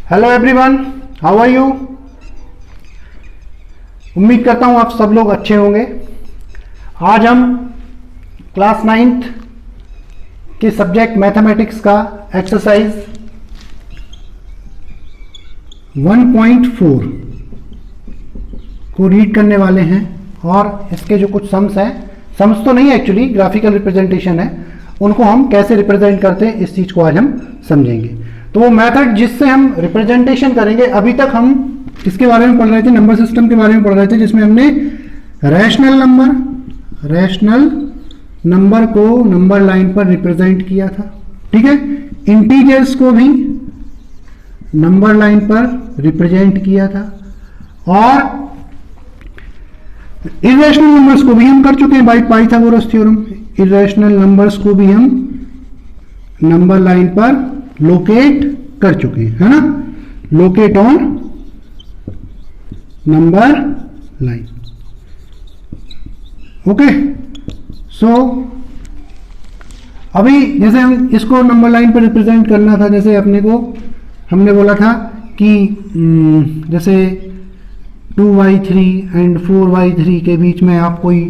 Hello everyone, how are you. उम्मीद करता हूं आप सब लोग अच्छे होंगे। आज हम क्लास 9th के सब्जेक्ट मैथमेटिक्स का एक्सरसाइज 1.4 को रीड करने वाले हैं और इसके जो कुछ सम्स हैं, सम्स तो नहीं एक्चुअली ग्राफिकल रिप्रेजेंटेशन है, उनको हम कैसे रिप्रेजेंट करते हैं इस चीज को आज हम समझेंगे। तो वो मेथड जिससे हम रिप्रेजेंटेशन करेंगे, अभी तक हम किसके बारे में पढ़ रहे थे, नंबर सिस्टम के बारे में पढ़ रहे थे, जिसमें हमने रैशनल नंबर को नंबर लाइन पर रिप्रेजेंट किया था। ठीक है, इंटीजर्स को भी नंबर लाइन पर रिप्रेजेंट किया था और इरेशनल नंबर्स को भी हम कर चुके हैं by Pythagoras theorem. Irrational numbers को भी हम नंबर लाइन पर लोकेट कर चुके हैं, है ना, locate on number line. Okay, so अभी जैसे हम इसको नंबर लाइन पर रिप्रेजेंट करना था, जैसे हमने बोला था कि जैसे 2y3 एंड 4y3 के बीच में आप कोई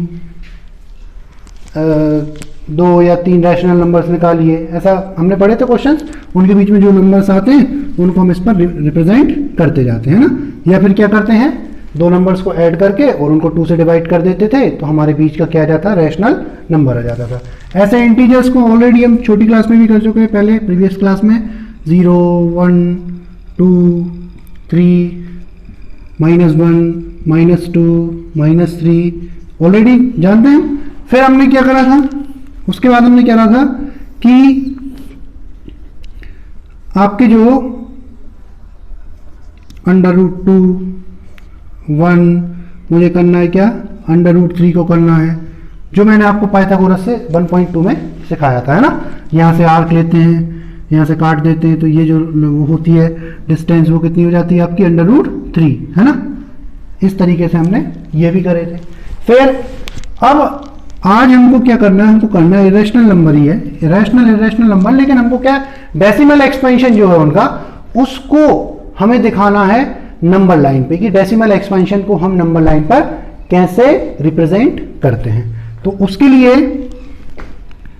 2 या 3 रैशनल नंबर्स निकालिए, ऐसा हमने पढ़े थे क्वेश्चंस। उनके बीच में जो नंबर्स आते हैं उनको हम इस पर रिप्रेजेंट करते जाते हैं ना, या फिर क्या करते हैं, दो नंबर्स को ऐड करके और उनको 2 से डिवाइड कर देते थे, तो हमारे बीच का क्या आ जाता, रैशनल नंबर आ जाता था। ऐसे इंटीजर्स को ऑलरेडी हम छोटी क्लास में भी कर चुके हैं, पहले प्रीवियस क्लास में 0, 1, 2, 3, -1, -2, -3 ऑलरेडी जानते हैं। फिर हमने क्या करा था, उसके बाद हमने क्या करा था कि आपके जो √2, 1 मुझे करना है क्या, √3 को करना है, जो मैंने आपको पाइथागोरस से 1.2 में सिखाया था, है ना। यहाँ से आर्क लेते हैं, यहाँ से काट देते हैं, तो ये जो वो होती है डिस्टेंस, वो कितनी हो जाती है आपकी, √3, है ना। इस तरीके से हमने ये भी करे थे। फिर अब आज हमको क्या करना है, हमको करना है इरेशनल नंबर ही है, इरेशनल नंबर, लेकिन हमको क्या डेसिमल एक्सपेंशन जो है उनका, उसको हमें दिखाना है नंबर लाइन पे, कि डेसिमल एक्सपेंशन को हम नंबर लाइन पर कैसे रिप्रेजेंट करते हैं। तो उसके लिए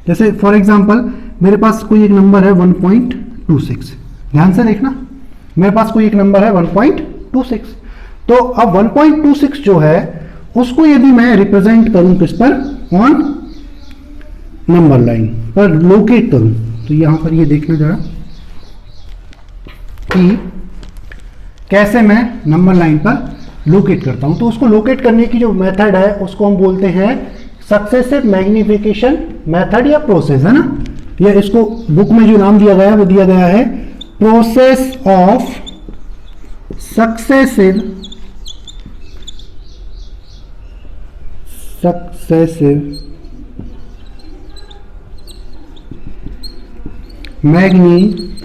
जैसे फॉर एग्जांपल मेरे पास कोई एक नंबर है 1.26, ध्यान से देखना, मेरे पास कोई एक नंबर है 1.26। तो अब 1.26 जो है उसको यदि मैं रिप्रेजेंट करूं किस पर, ऑन नंबर लाइन पर लोकेट करूं, तो यहां पर ये देखना जरा कि कैसे मैं नंबर लाइन पर लोकेट करता हूं। तो उसको लोकेट करने की जो मेथड है उसको हम बोलते हैं सक्सेसिव मैग्निफिकेशन मेथड या प्रोसेस, है ना। या इसको बुक में जो नाम दिया गया है वो दिया गया है process of successive magnification.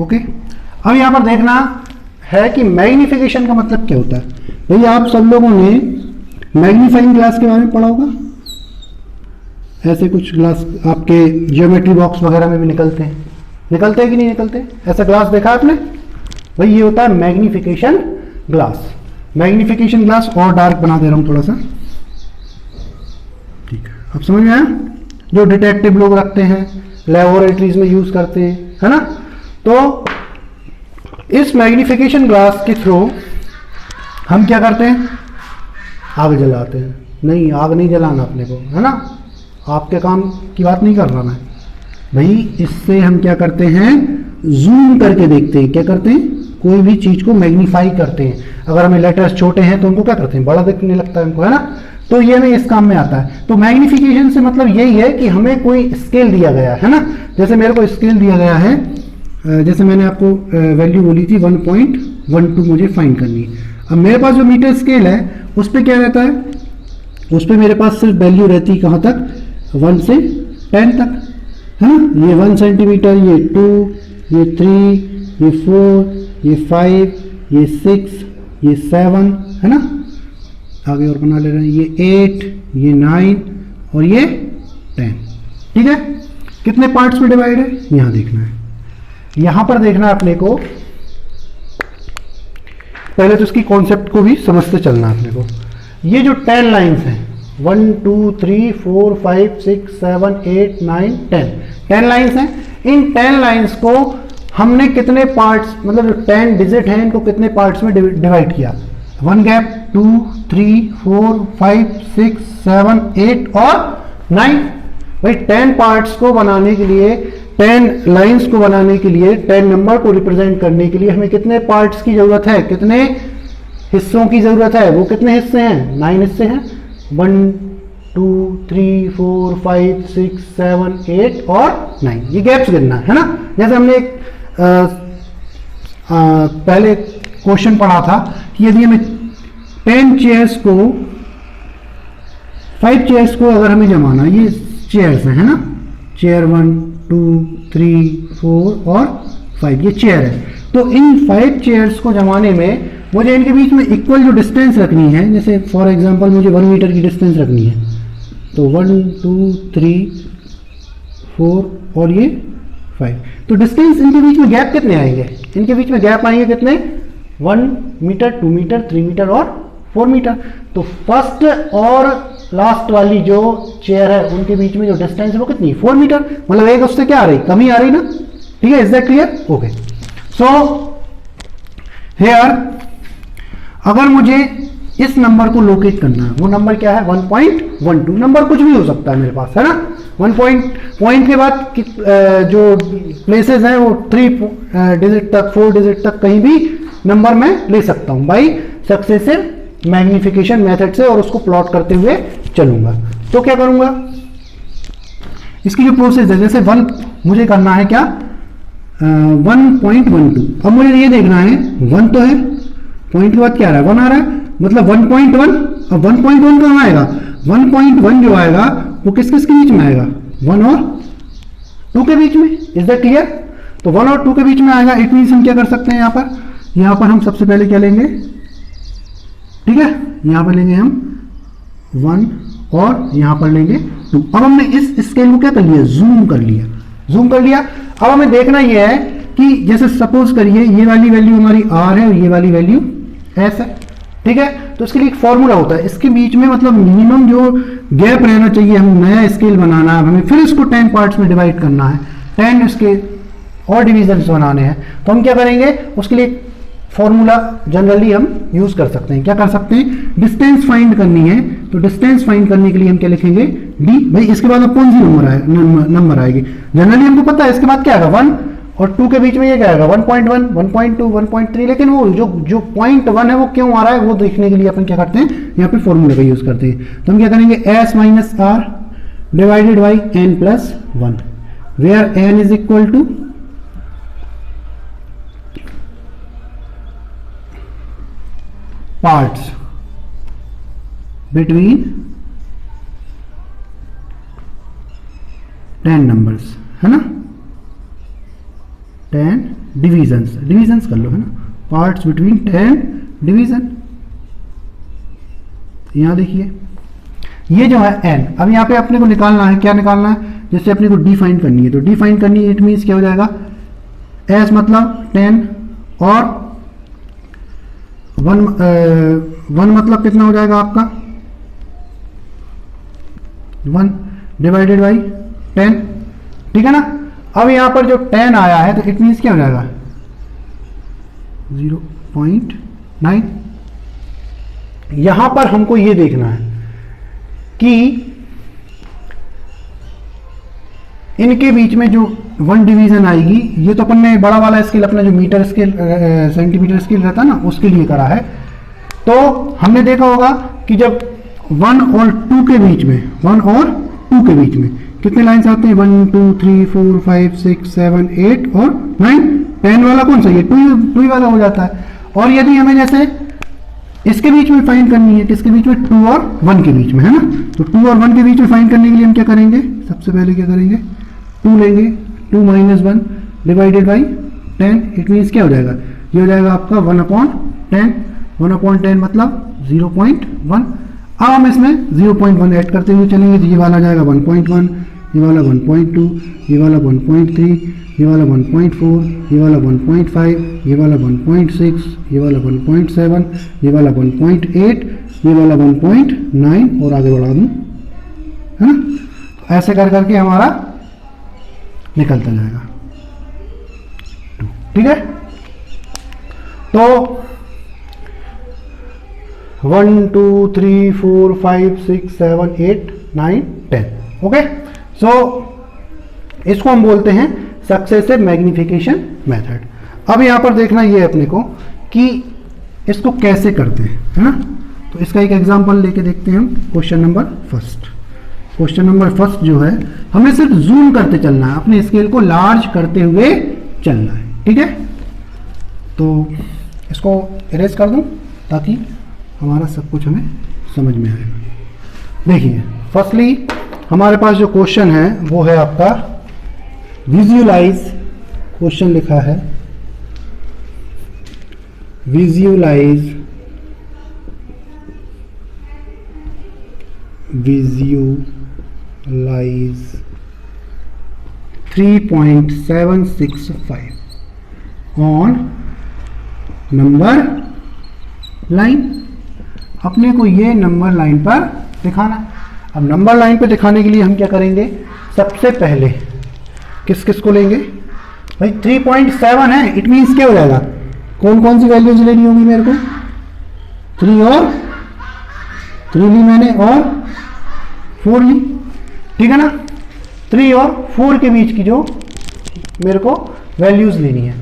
Okay, अब यहां पर देखना है कि मैग्निफिकेशन का मतलब क्या होता है। भैया आप सब लोगों ने मैग्नीफाइंग ग्लास के बारे में पढ़ा होगा, ऐसे कुछ ग्लास आपके ज्योमेट्री बॉक्स वगैरह में भी निकलते हैं कि नहीं निकलते, ऐसा ग्लास देखा आपने, भाई ये होता है मैग्निफिकेशन ग्लास। मैग्निफिकेशन ग्लास और डार्क बना दे रहा हूं थोड़ा सा, ठीक है, अब समझ में आया, जो डिटेक्टिव लोग रखते हैं, लैबोरेटरीज में यूज करते हैं, है ना। तो इस मैग्निफिकेशन ग्लास के थ्रू हम क्या करते हैं, आग जलाते हैं। नहीं, आग नहीं जलाना अपने को, है ना, आपके काम की बात नहीं कर रहा मैं भाई। इससे हम क्या करते हैं, जूम करके देखते हैं, क्या करते हैं, कोई भी चीज को मैग्नीफाई करते हैं। अगर हमें लेटर्स छोटे हैं तो उनको क्या करते हैं, बड़ा दिखने लगता है हमको, है ना। तो ये हमें इस काम में आता है। तो मैग्निफिकेशन से मतलब यही है कि हमें कोई स्केल दिया गया है ना, जैसे मेरे को स्केल दिया गया है, जैसे मैंने आपको वैल्यू बोली थी 1.12 मुझे फाइंड करनी है। अब मेरे पास जो मीटर स्केल है उस पर क्या रहता है, उस पर मेरे पास सिर्फ वैल्यू रहती है कहाँ तक, 1 से 10 तक, है ना। ये 1 सेंटीमीटर, ये 2, ये 3, ये 4, ये 5, ये 6, ये 7, है ना। आगे और बना ले रहे हैं, ये 8, ये 9, और ये 10। ठीक है, कितने पार्ट्स में डिवाइड है यहां देखना है। यहां पर देखना है अपने को, पहले तो इसकी कॉन्सेप्ट को भी समझते चलना है अपने को। ये जो 10 लाइंस हैं 1 2 3 4 5 6 7 8 9 10 लाइंस हैं। इन 10 लाइंस को हमने कितने पार्ट्स, मतलब जो 10 डिजिट हैं इनको कितने पार्ट्स में डिवाइड किया? 1 गैप, 2 3 4 5 6 7 8 और 9। भाई 10 पार्ट्स को बनाने के लिए, 10 लाइंस को बनाने के लिए, 10 नंबर को रिप्रेजेंट करने के लिए हमें कितने पार्ट्स की जरूरत है, कितने हिस्सों की जरूरत है? वो कितने हिस्से हैं? 9 हिस्से हैं। 1 2 3 4 5 6 7 8 और 9, ये गैप्स गिनना है ना। जैसे हमने एक पहले क्वेश्चन पढ़ा था कि यदि हमें 10 चेयर्स को, 5 चेयर्स को अगर हमें जमाना, ये चेयर्स हैं है ना, चेयर 1 2 3 4 और 5, ये चेयर है। तो इन 5 चेयर्स को जमाने में मुझे इनके बीच में इक्वल जो डिस्टेंस रखनी है, जैसे फॉर एग्जांपल मुझे 1 मीटर की डिस्टेंस रखनी है, तो 1 2 3 4 और ये 5, तो डिस्टेंस इनके बीच में गैप कितने आएंगे? इनके बीच में गैप आएंगे कितने? 1 मीटर 2 मीटर 3 मीटर और 4 मीटर। तो फर्स्ट और लास्ट वाली जो चेयर है उनके बीच में जो डिस्टेंस है वो कितनी? 4 मीटर। मतलब एक उससे क्या आ रही? कमी आ रही ना। ठीक है, is that clear? Okay, so here अगर मुझे इस नंबर को लोकेट करना है, वो नंबर क्या है? 1.12। नंबर कुछ भी हो सकता है मेरे पास, है ना। 1 पॉइंट के बाद जो प्लेसेस हैं वो 3 डिजिट तक, 4 डिजिट तक कहीं भी नंबर में ले सकता हूं बाई सक्सेसिव मैग्निफिकेशन मेथड से, और उसको प्लॉट करते हुए चलूंगा। तो क्या करूंगा, इसकी जो प्रोसेस है, जैसे 1 मुझे करना है क्या, 1.12। अब मुझे ये देखना है 1 तो है, पॉइंट के बाद क्या आ रहा है? 1 आ रहा है, मतलब 1.1। अब 1.1 कहाँ आएगा? 1.1 जो आएगा वो किस किस के बीच में आएगा? 1 और 2 के बीच में। Is that clear? तो 1 और 2 के बीच में आएगा। इट मीन्स हम क्या कर सकते हैं यहाँ पर हम सबसे पहले क्या लेंगे? ठीक है, यहाँ पर लेंगे हम 1 और यहाँ पर लेंगे 2। अब हमने इस स्केल को क्या कर लिया? जूम कर लिया। अब हमें देखना यह है कि जैसे सपोज करिए ये वाली वैल्यू हमारी R है और ये वाली वैल्यू S है। ठीक है, तो इसके लिए एक फॉर्मूला होता है, इसके बीच में मतलब मिनिमम जो गैप रहना चाहिए। हम नया स्केल बनाना है, हमें फिर इसको 10 पार्ट्स में डिवाइड करना है, 10 इसके और डिविजन्स बनाने हैं। तो हम क्या करेंगे, उसके लिए फॉर्मूला जनरली हम यूज कर सकते हैं। क्या कर सकते हैं? डिस्टेंस फाइंड करनी है, तो डिस्टेंस फाइंड करने के लिए हम क्या लिखेंगे? डी। भाई इसके बाद अब कौन सी नंबर आएगी? जनरली हमको पता है इसके बाद क्या आएगा? 1 और 2 के बीच में ये क्या आएगा? 1.1 1.2 1.3। लेकिन वो जो पॉइंट 1 है वो क्यों आ रहा है, वो देखने के लिए अपन क्या करते हैं, यहाँ पे फॉर्मूला का यूज करते हैं। तो हम क्या करेंगे? S minus R divided by n plus 1, where n is equal to parts between 10 numbers, है ना। 10 डिविजन्स कर लो, है ना। Parts between 10 division. यहां देखिए ये जो है n, अब यहाँ पे अपने को निकालना है, क्या निकालना है? जैसे अपने को डिफाइन करनी है, तो डिफाइन करनी है, इट मीन्स क्या हो जाएगा? s मतलब 10 और 1 मतलब कितना हो जाएगा आपका? 1 डिवाइडेड बाई 10। ठीक है ना। अब यहां पर जो 10 आया है तो इट मीन्स क्या हो जाएगा? 0.9। यहां पर हमको ये देखना है कि इनके बीच में जो 1 डिवीजन आएगी, ये तो अपन ने बड़ा वाला स्केल, अपना जो मीटर स्केल सेंटीमीटर स्केल रहता है ना, उसके लिए करा है। तो हमने देखा होगा कि जब 1 और 2 के बीच में कितने लाइंस आते हैं? 1 2 3 4 5 6 7 8 और 9। 10 वाला कौन सा? ये 2 वाला हो जाता है। और यदि हमें जैसे इसके बीच में फाइंड करनी है, किसके बीच में? 2 और 1 के बीच में, है ना। तो 2 और 1 के बीच में फाइंड करने के लिए हम क्या करेंगे? सबसे पहले क्या करेंगे? 2 लेंगे, 2 minus 1 divided by 10। It means क्या हो जाएगा? ये हो जाएगा आपका 1/10। 1/10 मतलब 0.1। अब हम इसमें 0.1 ऐड करते हुए चलेंगे, तो ये वाला जाएगा 1.1, ये वाला 1.2, ये वाला 1.3, ये वाला 1.4, ये वाला 1.5, ये वाला 1.6, ये वाला 1.7, ये वाला 1.8, ये वाला 1.9 और आगे बढ़ा दूँ, है ना। तो ऐसे कर करके हमारा निकलता जाएगा, ठीक है। तो 1 2 3 4 5 6 7 8 9 10, ओके। सो इसको हम बोलते हैं सक्सेसिव मैग्निफिकेशन मेथड। अब यहाँ पर देखना ये अपने को कि इसको कैसे करते हैं, है ना। तो इसका एक एग्जांपल लेके देखते हैं हम। क्वेश्चन नंबर फर्स्ट जो है, हमें सिर्फ जूम करते चलना है, अपने स्केल को लार्ज करते हुए चलना है, ठीक है। तो इसको इरेज कर दूं ताकि हमारा सब कुछ हमें समझ में आएगा। देखिए, फर्स्टली हमारे पास जो क्वेश्चन है वो है आपका विजुअलाइज, क्वेश्चन लिखा है विजुअलाइज 3.765 ऑन नंबर लाइन। अपने को ये नंबर लाइन पर दिखाना। अब नंबर लाइन पर दिखाने के लिए हम क्या करेंगे, सबसे पहले किस किस को लेंगे भाई, 3.7 है, इट मीन्स क्या हो जाएगा, कौन कौन सी वैल्यूज लेनी होगी मेरे को, 3 और 3 ली मैंने और 4 ली, ठीक है ना। 3 और 4 के बीच की जो मेरे को वैल्यूज लेनी है,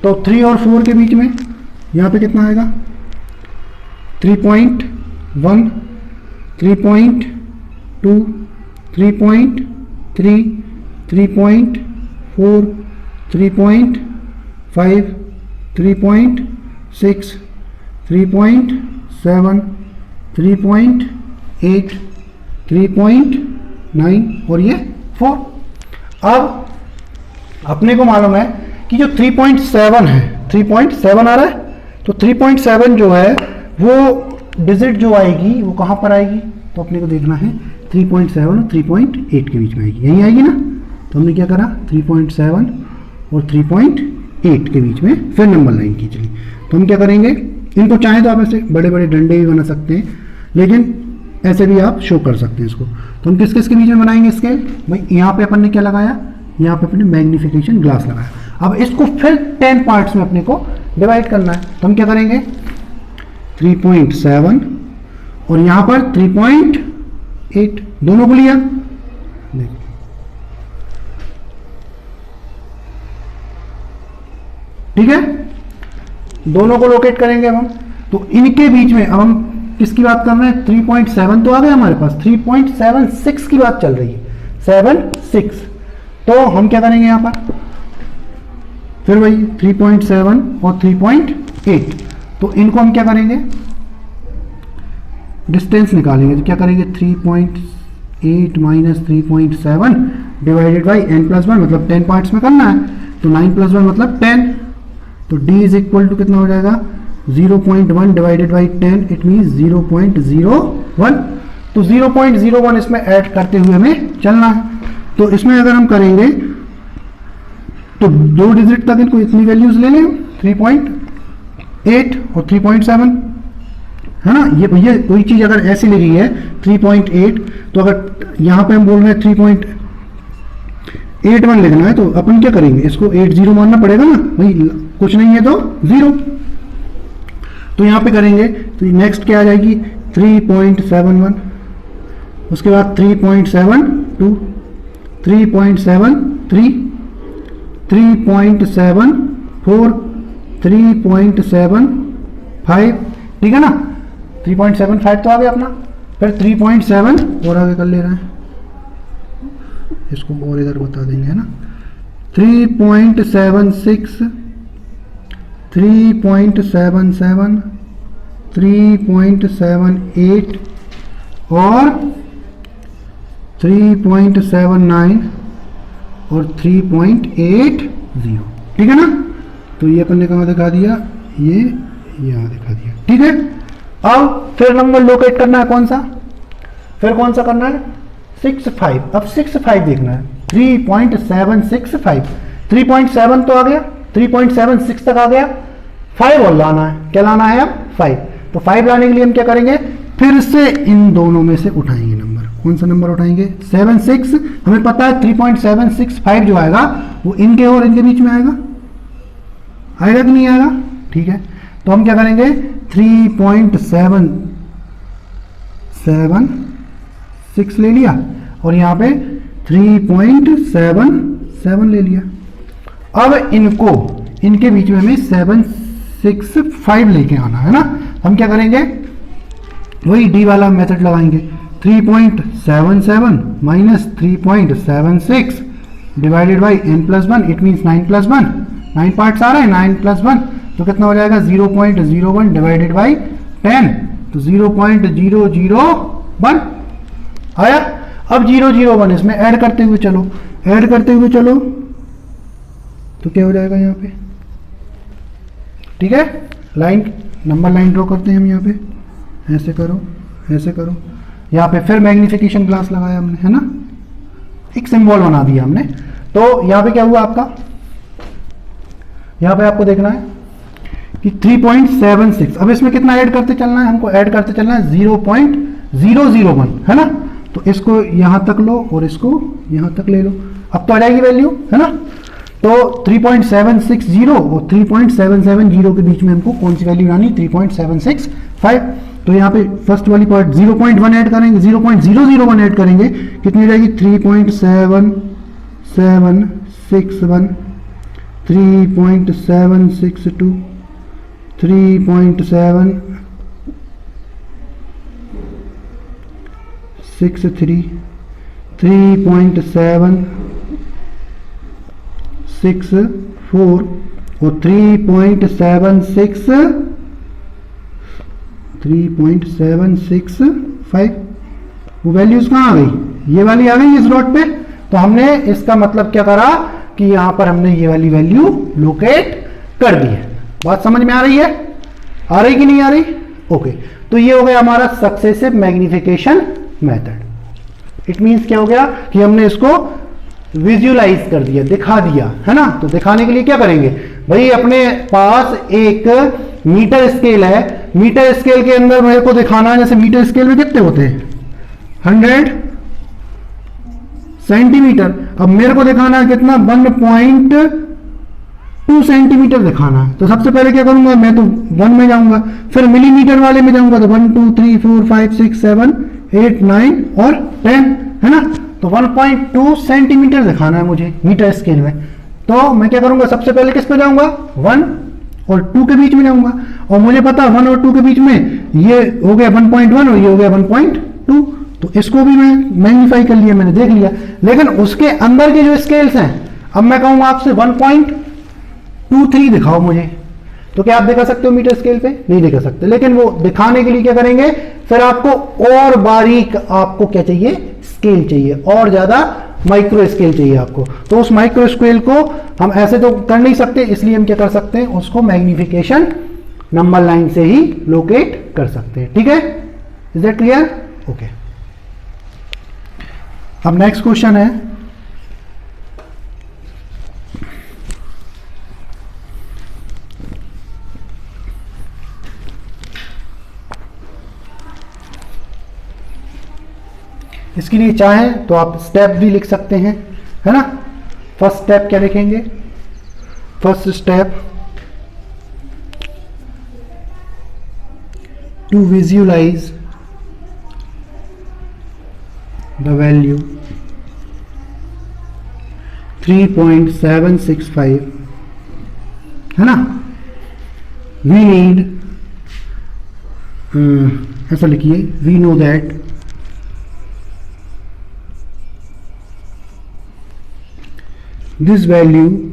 तो 3 और 4 के बीच में यहाँ पे कितना आएगा, 3.1 3.2 3.3 3.4 3.5 3.6 3.7 3.8 3.9 और ये 4। अब अपने को मालूम है कि जो 3.7 है, 3.7 आ रहा है, तो 3.7 जो है वो डिजिट जो आएगी वो कहाँ पर आएगी, तो अपने को देखना है 3.7 और 3.8 के बीच में आएगी, यही आएगी ना। तो हमने क्या करा, 3.7 और 3.8 के बीच में फिर नंबर लाइन खींच ली। तो हम क्या करेंगे, इनको चाहें तो आप ऐसे बड़े बड़े डंडे भी बना सकते हैं, लेकिन ऐसे भी आप शो कर सकते हैं इसको। तो हम किस किस के बीच में बनाएंगे स्केल, भाई यहाँ पे अपन ने क्या लगाया, यहाँ पे अपने मैग्निफिकेशन ग्लास लगाया। अब इसको फिर 10 पार्ट्स में अपने को डिवाइड करना है। तो हम क्या करेंगे, 3.7 और यहाँ पर 3.8 दोनों को लिया, देखो ठीक है, दोनों को लोकेट करेंगे अब हम। तो इनके बीच में अब हम किसकी बात कर रहे हैं, 3.7 तो आ गया हमारे पास, 3.76 की बात चल रही है, 7 6। तो हम क्या करेंगे यहाँ पर, फिर वही 3.7 और 3.8, तो इनको हम क्या करेंगे, डिस्टेंस निकालेंगे। तो क्या करेंगे, 3.8 माइनस 3.7 डिवाइडेड बाई n+1, मतलब 10 पार्ट्स में करना है, तो 9+1 मतलब 10। तो d इज इक्वल टू कितना हो जाएगा, 0.1 डिवाइडेड बाई 10, इट मीन्स 0.01। तो 0.01 इसमें ऐड करते हुए हमें चलना है। तो इसमें अगर हम करेंगे तो 2 डिजिट तक इनको इतनी वैल्यूज ले लें, 3.8 और 3.7, है ना। ये कोई चीज़ अगर ऐसी ले रही है 3.8, तो अगर यहाँ पे हम बोल रहे हैं 3.81 लिखना है, तो अपन क्या करेंगे, इसको 80 मानना पड़ेगा ना, भाई कुछ नहीं है तो 0। तो यहाँ पे करेंगे तो नेक्स्ट क्या आ जाएगी, 3.71, उसके बाद 3.72 3.73 3.74 3.75, ठीक है ना। 3.75 तो आ गया अपना, फिर 3.7 और आगे कर ले रहे हैं, इसको और इधर बता देंगे, है ना। 3.76 3.77 3.78 और 3.79 और 3.80, ठीक है ना। तो ये अपन ने कहाँ दिखा दिया, ये यहाँ दिखा दिया, ठीक है। अब फिर नंबर लोकेट करना है कौन सा, फिर कौन सा करना है 65। अब 65 देखना है 3.765, 3.7 तो आ गया, 3.76 तक आ गया, 5 और लाना है, क्या लाना है अब 5। तो 5 लाने के लिए हम क्या करेंगे, फिर से इन दोनों में से उठाएंगे नंबर, कौन सा नंबर उठाएंगे 76, हमें पता है 3.765 जो आएगा वो इनके और इनके बीच में आएगा, आएगा कि नहीं आएगा, ठीक है। तो हम क्या करेंगे 3.776 ले लिया और यहाँ पे 3.77 ले लिया। अब इनको इनके बीच में हमें 765 लेके आना है ना। हम क्या करेंगे, वही डी वाला मेथड लगाएंगे, 3.77 minus 3.76 divided by n plus 1, it means 9 plus 1, 9 parts आ रहे हैं, 9 प्लस 1 तो कितना हो जाएगा 0.01 डिवाइडेड बाई 10, तो 0.001 आया। अब 001 इसमें ऐड करते हुए चलो, ऐड करते हुए चलो तो क्या हो जाएगा यहाँ पे, ठीक है। लाइन नंबर लाइन ड्रॉ करते हैं हम यहाँ पे, ऐसे करो ऐसे करो, यहाँ पे फिर मैग्निफिकेशन ग्लास लगाया हमने, है ना, एक सिंबल बना दिया हमने। तो यहाँ पे क्या हुआ आपका, यहाँ पे आपको देखना है कि 3.76, अब इसमें कितना ऐड करते चलना है, हमको ऐड करते चलना है 0.001, है ना। तो इसको यहाँ तक लो और इसको यहाँ तक ले लो, अब तो आ जाएगी वैल्यू, है ना। तो 3.760 और 3.770 के बीच में हमको कौन सी वैल्यू लानी, 3.765। तो यहाँ पे फर्स्ट वाली पार्ट 0.1 ऐड करेंगे, 0.001 ऐड करेंगे, कितनी हो जाएगी 3.7761, 3.762, 3.763, 3.764 और 3.765। वो वैल्यूज कहाँ आ गई, ये वाली आ गई इस डॉट पे। तो हमने इसका मतलब क्या करा कि यहां पर हमने ये वाली वैल्यू लोकेट कर दी है। बात समझ में आ रही है, आ रही कि नहीं आ रही, ओके। तो ये हो गया हमारा successive magnification method. It means क्या हो गया कि हमने इसको विजुअलाइज कर दिया, दिखा दिया, है ना। तो दिखाने के लिए क्या करेंगे भाई, अपने पास एक मीटर स्केल है, मीटर स्केल के अंदर मेरे को दिखाना है, जैसे मीटर स्केल में कितने होते हैं 100 सेंटीमीटर, अब मेरे को दिखाना है कितना 1.2 सेंटीमीटर दिखाना है। तो सबसे पहले क्या करूंगा, मैं तो 1 में जाऊंगा, फिर मिलीमीटर वाले में जाऊंगा, तो 1 2 3 4 5 6 7 8 9 और 10, है ना। तो 1.2 सेंटीमीटर दिखाना है मुझे मीटर स्केल में। तो मैं क्या करूंगा, सबसे पहले किस पे जाऊंगा 1 और 2 के बीच में जाऊंगा, और मुझे पता 1 और 2 के बीच में ये हो गया 1.1 और ये हो गया 1.2, तो इसको भी मैं मैग्नीफाई कर लिया, मैंने देख लिया। लेकिन उसके अंदर के जो स्केल्स हैं, अब मैं कहूंगा आपसे 1.23 दिखाओ मुझे, तो क्या आप दिखा सकते हो मीटर स्केल पे, नहीं दिखा सकते। लेकिन वो दिखाने के लिए क्या करेंगे, फिर आपको और बारीक, आपको क्या चाहिए स्केल चाहिए, और ज्यादा माइक्रो स्केल चाहिए आपको। तो उस माइक्रो स्केल को हम ऐसे तो कर नहीं सकते, इसलिए हम क्या कर सकते हैं, उसको मैग्निफिकेशन नंबर लाइन से ही लोकेट कर सकते हैं, ठीक है। Is that clear, okay. अब नेक्स्ट क्वेश्चन है, इसके लिए चाहें तो आप स्टेप भी लिख सकते हैं, है ना। फर्स्ट स्टेप क्या लिखेंगे, first step to visualise the value 3.765, है ना। वी नीड, ऐसा लिखिए, we know that this value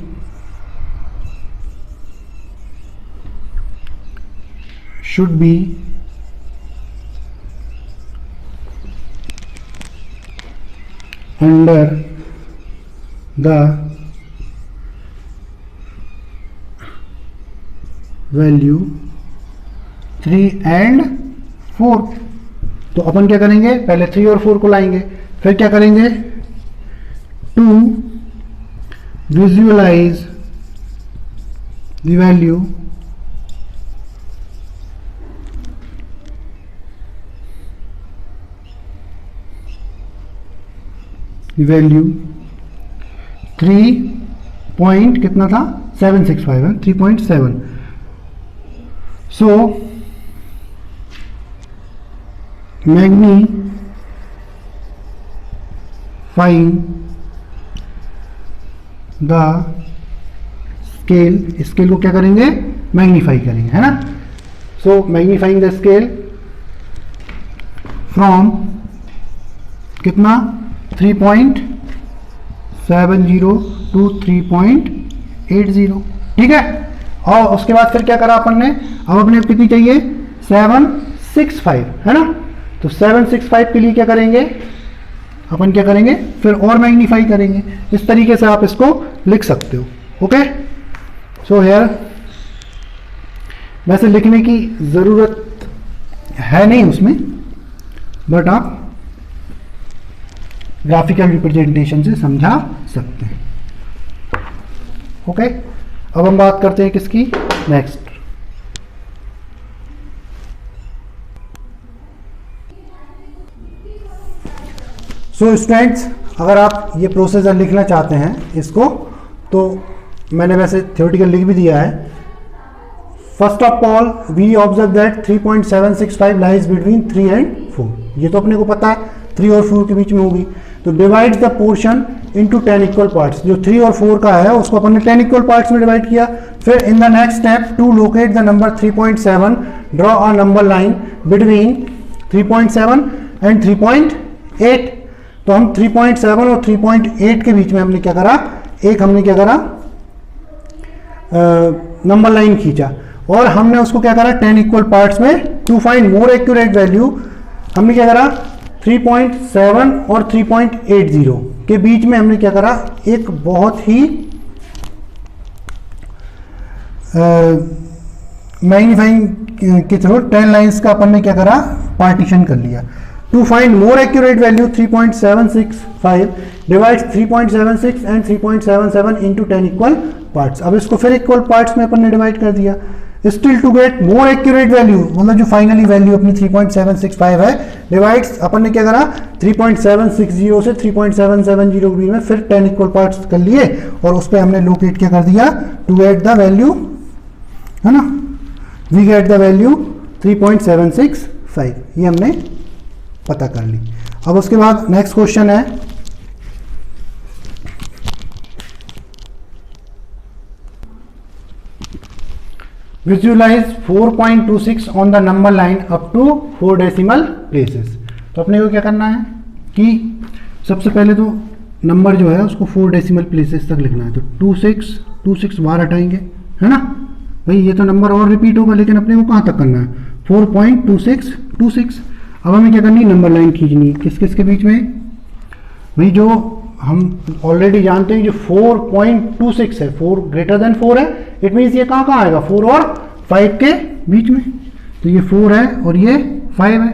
should be under the value 3 and 4। तो अपन क्या करेंगे, पहले 3 और 4 को लाएंगे, फिर क्या करेंगे, to visualise the value value 3 point कितना था 765 है 3.7। So magnifying the scale, scale को क्या करेंगे, मैग्नीफाई करेंगे, है ना। So magnifying the scale from कितना 3.70 टू 3.80, ठीक है। और उसके बाद फिर क्या करा अपन ने, अब अपने कितनी चाहिए 765, है ना। तो 765 के लिए क्या करेंगे, अपन क्या करेंगे, फिर और मैग्नीफाई करेंगे। इस तरीके से आप इसको लिख सकते हो, ओके। सो हियर वैसे लिखने की जरूरत है नहीं उसमें, बट आप ग्राफिकल रिप्रेजेंटेशन से समझा सकते हैं, ओके। अब हम बात करते हैं किसकी, नेक्स्ट। सो स्टूडेंट्स, अगर आप ये प्रोसेसर लिखना चाहते हैं इसको, तो मैंने वैसे थ्योरेटिकल लिख भी दिया है। First of all we observe that 3.765 lies between 3 and 4, ये तो अपने को पता है 3 और 4 के बीच में होगी। तो divides the portion into 10 equal parts, जो 3 और 4 का है उसको अपन ने 10 इक्वल पार्ट्स में डिवाइड किया। फिर in the next step to locate the number 3.7 draw a number line between 3.7 and 3.8। तो हम 3.7 और 3.8 के बीच में हमने क्या करा, हमने क्या करा नंबर लाइन खींचा, और हमने उसको क्या करा 10 इक्वल पार्ट्स में। To find more accurate value हमने क्या करा 3.7 और 3.80 के बीच में हमने क्या करा, एक बहुत ही मैग्नीफाइंग के थ्रू 10 लाइंस का अपन ने क्या करा, पार्टीशन कर लिया। To find more accurate value 3.765 divides 3.76 and 3.77 into 10 equal parts. अब इसको फिर इक्वल पार्ट्स में अपन ने डिवाइड कर दिया। Still to get more accurate value, मतलब जो फाइनली वैल्यू अपनी 3.765 है, डिवाइड्स अपन ने क्या करा 3.760 से 3.770 के बीच में फिर 10 इक्वल पार्ट्स कर लिए, और उस पर हमने लोकेट क्या कर दिया, टू गेट द वैल्यू, है ना, वी गेट द वैल्यू 3.765, ये हमने पता कर ली। अब उसके बाद नेक्स्ट क्वेश्चन है, visualise 4.26 on the number line up to 4 decimal places. तो अपने को क्या करना है कि सबसे पहले तो नंबर जो है उसको 4 डेसिमल प्लेसेस तक लिखना है। तो 26 बार हटाएंगे, है ना भाई, ये तो नंबर और रिपीट होगा, लेकिन अपने को कहाँ तक करना है 4.26। अब हमें क्या करनी है, नंबर लाइन खींचनी है। किस किस के बीच में भाई, जो हम ऑलरेडी जानते हैं जो 4.26 है, 4 ग्रेटर देन 4 है, इट मीन्स ये कहाँ आएगा 4 और 5 के बीच में। तो ये 4 है और ये 5 है।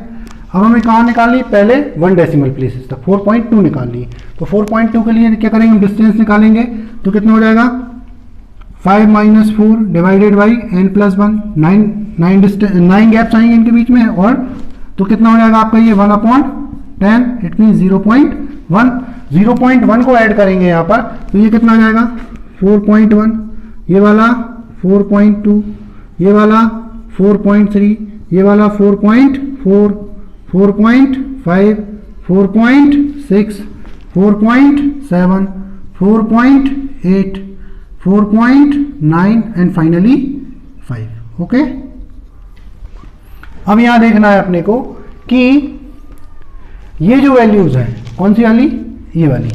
अब हमें कहाँ निकालनी, पहले 1 डेसिमल प्लेसेस तक 4.2 निकालनी है। तो 4.2 के लिए क्या करेंगे, डिस्टेंस निकालेंगे। तो कितना हो जाएगा 5 - 4 डिवाइडेड बाई n+1, 9 गैप्स आएंगे इनके बीच में, और तो कितना हो जाएगा आपका ये 1/10, इट मीन 0.1 को ऐड करेंगे यहाँ पर। तो ये कितना आ जाएगा 4.1, ये वाला 4.2, ये वाला 4.3, ये वाला 4.4, 4.5, 4.6, 4.7, 4.8, 4.9 एंड फाइनली 5, ओके। अब यहां देखना है अपने को कि ये जो वैल्यूज है कौन सी वाली, ये वाली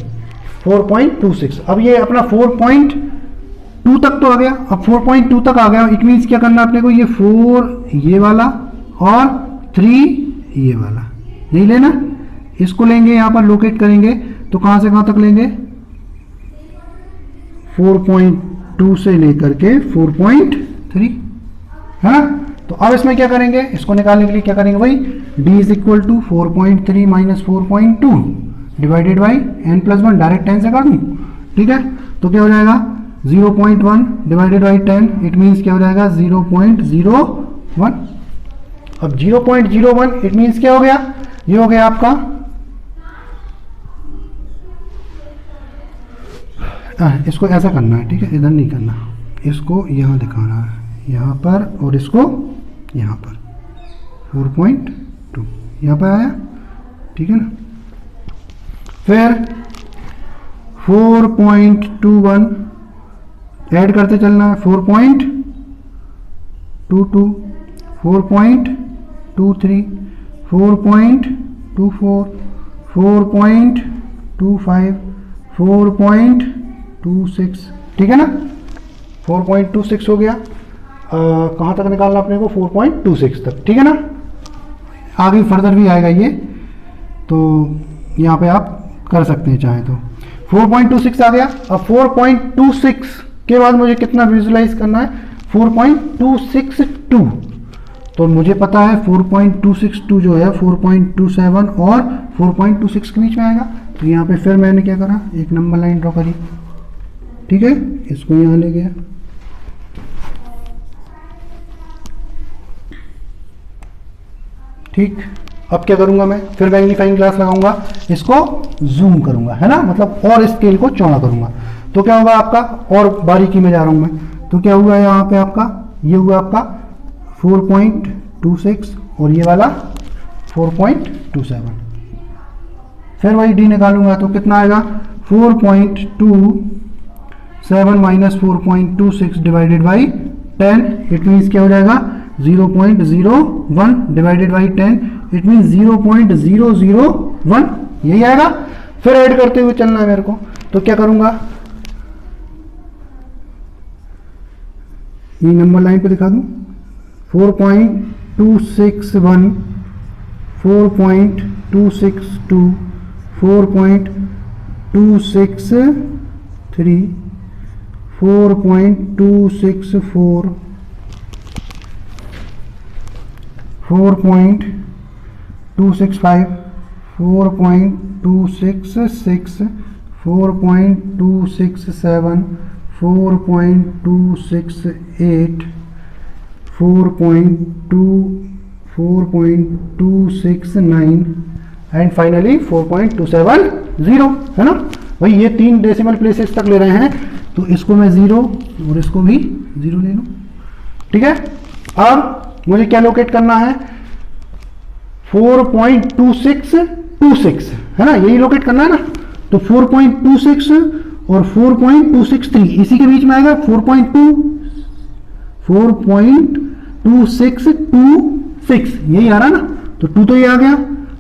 4.26। अब ये अपना 4.2 तक तो आ गया। अब 4.2 तक आ गया, इट मीन्स क्या करना अपने को, ये 4 ये वाला और 3 ये वाला, यही लेना। इसको लेंगे यहाँ पर लोकेट करेंगे, तो कहाँ से कहाँ तक लेंगे 4.2 से लेकर के 4.3, है। तो अब इसमें क्या करेंगे, इसको निकालने के लिए क्या करेंगे भाई, d is equal to 4.3 minus 4.2 divided by n+1, direct 10 से कर दूँ, ठीक है। तो क्या हो जाएगा 0.1 डिवाइडेड बाई 10, इट मीन्स क्या हो जाएगा 0.01। अब 0.01 इट मीन्स क्या हो गया, ये हो गया आपका इसको ऐसा करना है, ठीक है, इधर नहीं करना, इसको यहाँ दिखाना है, यहाँ पर, और इसको यहाँ पर 4.2 यहाँ पर आया, ठीक है ना। फिर 4.21 ऐड करते चलना है, 4.22, 4.23, 4.24, 4.25, 4.26, ठीक है ना। 4.26 हो गया, कहाँ तक निकालना अपने को, 4.26 तक, ठीक है ना। आगे फर्दर भी आएगा ये, तो यहाँ पे आप कर सकते हैं चाहे तो। 4.26 आ गया। अब 4.26 के बाद मुझे कितना विजुलाइज करना है, 4.262। तो मुझे पता है 4.262 जो है 4.27 और 4.26 के बीच में आएगा। तो यहाँ पे फिर मैंने क्या करा, एक नंबर लाइन ड्रॉ करी, ठीक है, इसको यहाँ ले गया, ठीक। अब क्या करूंगा मैं, फिर मैग्नीफाइंग ग्लास लगाऊंगा, इसको जूम करूंगा, है ना, मतलब और स्केल को चौड़ा करूंगा। तो क्या होगा आपका, और बारीकी में जा रहा हूं मैं, तो क्या हुआ यहाँ पे आपका, ये हुआ आपका 4.26 और ये वाला 4.27। फिर वही डी निकालूंगा तो कितना आएगा, 4.27 minus 4.26 divided by 10, it means क्या हो जाएगा 0.01 डिवाइडेड बाई 10, इट मीन 0.001, यही आएगा। फिर ऐड करते हुए चलना है मेरे को, तो क्या करूंगा, ये नंबर लाइन पे दिखा दूं, 4.261, 4.262, 4.263, 4.264, 4.265, 4.266, 4.267, 4.268, 4.269 एंड फाइनली 4.270, है ना भाई। ये 3 डेसिमल प्लेसेस तक ले रहे हैं, तो इसको मैं 0 और इसको भी 0 ले लूं, ठीक है। अब मुझे क्या लोकेट करना है, 4.2626, है ना, यही लोकेट करना है ना। तो 4.26 और 4.263 इसी के बीच में आएगा, 4.2626, यही आ रहा ना, तो 2 तो ये आ गया।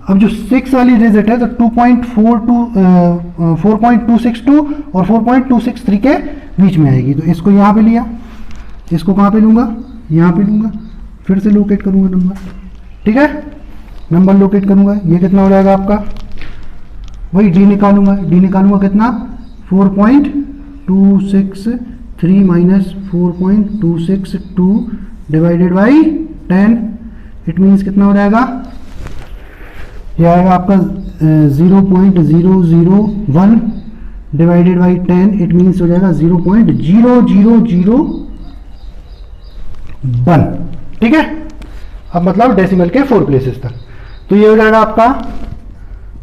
अब जो 6 वाली डिजिट है तो 4.262 और 4.263 के बीच में आएगी। तो इसको यहाँ पे लिया, इसको कहाँ पे लूँगा, यहाँ पे लूँगा, फिर से लोकेट करूँगा नंबर, ठीक है, नंबर लोकेट करूँगा, ये कितना हो जाएगा आपका, वही डी निकालूंगा कितना, 4.263 minus 4.262 divided by 10, it means कितना हो जाएगा, यह आएगा आपका 0.001 डिवाइडेड बाई 10, इट मीन्स हो जाएगा 0.0001, ठीक है। अब मतलब डेसिमल के 4 प्लेसेस तक। तो ये हो जाएगा आपका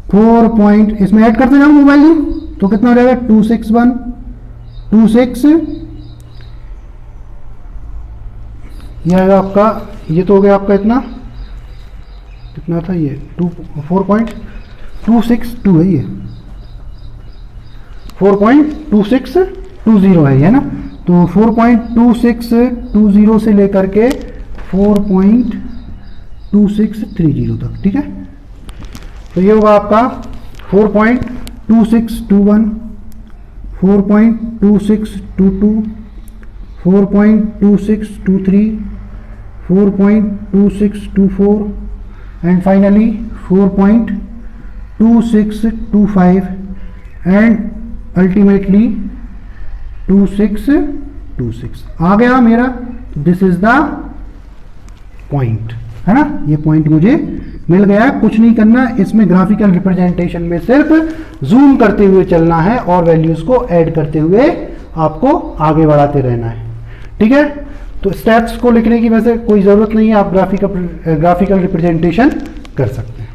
4. इसमें ऐड करते जाओ मोबाइल, तो कितना हो जाएगा 26126, ये आएगा आपका, ये तो हो गया आपका इतना, कितना था ये 4.262 है, ये 4.2620 है ये ना। तो 4.2620 से लेकर के 4.2630 तक, ठीक है। तो ये होगा आपका 4.2621, 4.2622, 4.2623, 4.2624 and finally 4.2625 and ultimately 2626 आ गया मेरा। दिस इज द पॉइंट, है ना, ये पॉइंट मुझे मिल गया। कुछ नहीं करना, इसमें ग्राफिकल रिप्रेजेंटेशन में सिर्फ जूम करते हुए चलना है और वैल्यूज को ऐड करते हुए आपको आगे बढ़ाते रहना है, ठीक है। तो स्टेप्स को लिखने की वैसे कोई ज़रूरत नहीं है, आप ग्राफिकल रिप्रेजेंटेशन कर सकते हैं।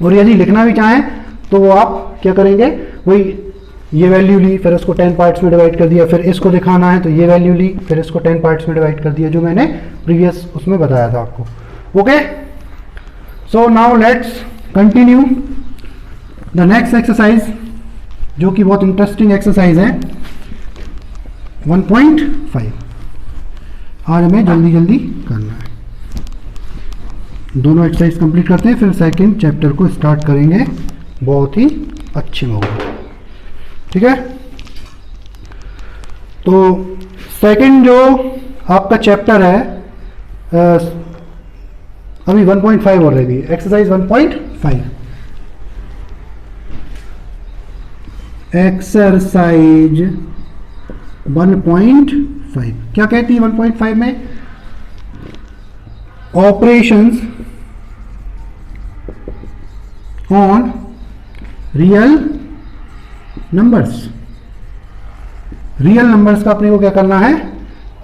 और यदि लिखना भी चाहें तो वो आप क्या करेंगे, वही ये वैल्यू ली, फिर इसको 10 पार्ट्स में डिवाइड कर दिया, फिर इसको दिखाना है तो ये वैल्यू ली, फिर इसको 10 पार्ट्स में डिवाइड कर दिया, जो मैंने प्रीवियस उसमें बताया था आपको। Okay, so now let's continue the next exercise, जो कि बहुत इंटरेस्टिंग एक्सरसाइज है 1.5। आज हमें जल्दी जल्दी करना है, दोनों एक्सरसाइज कंप्लीट करते हैं, फिर सेकंड चैप्टर को स्टार्ट करेंगे बहुत ही अच्छे मोड, ठीक है। तो सेकंड जो आपका चैप्टर है, अभी 1.5 और रहेगी, एक्सरसाइज 1.5। एक्सरसाइज 1.5 क्या कहती है 1.5 में? Operations on real numbers. Real numbers का अपने को क्या करना है?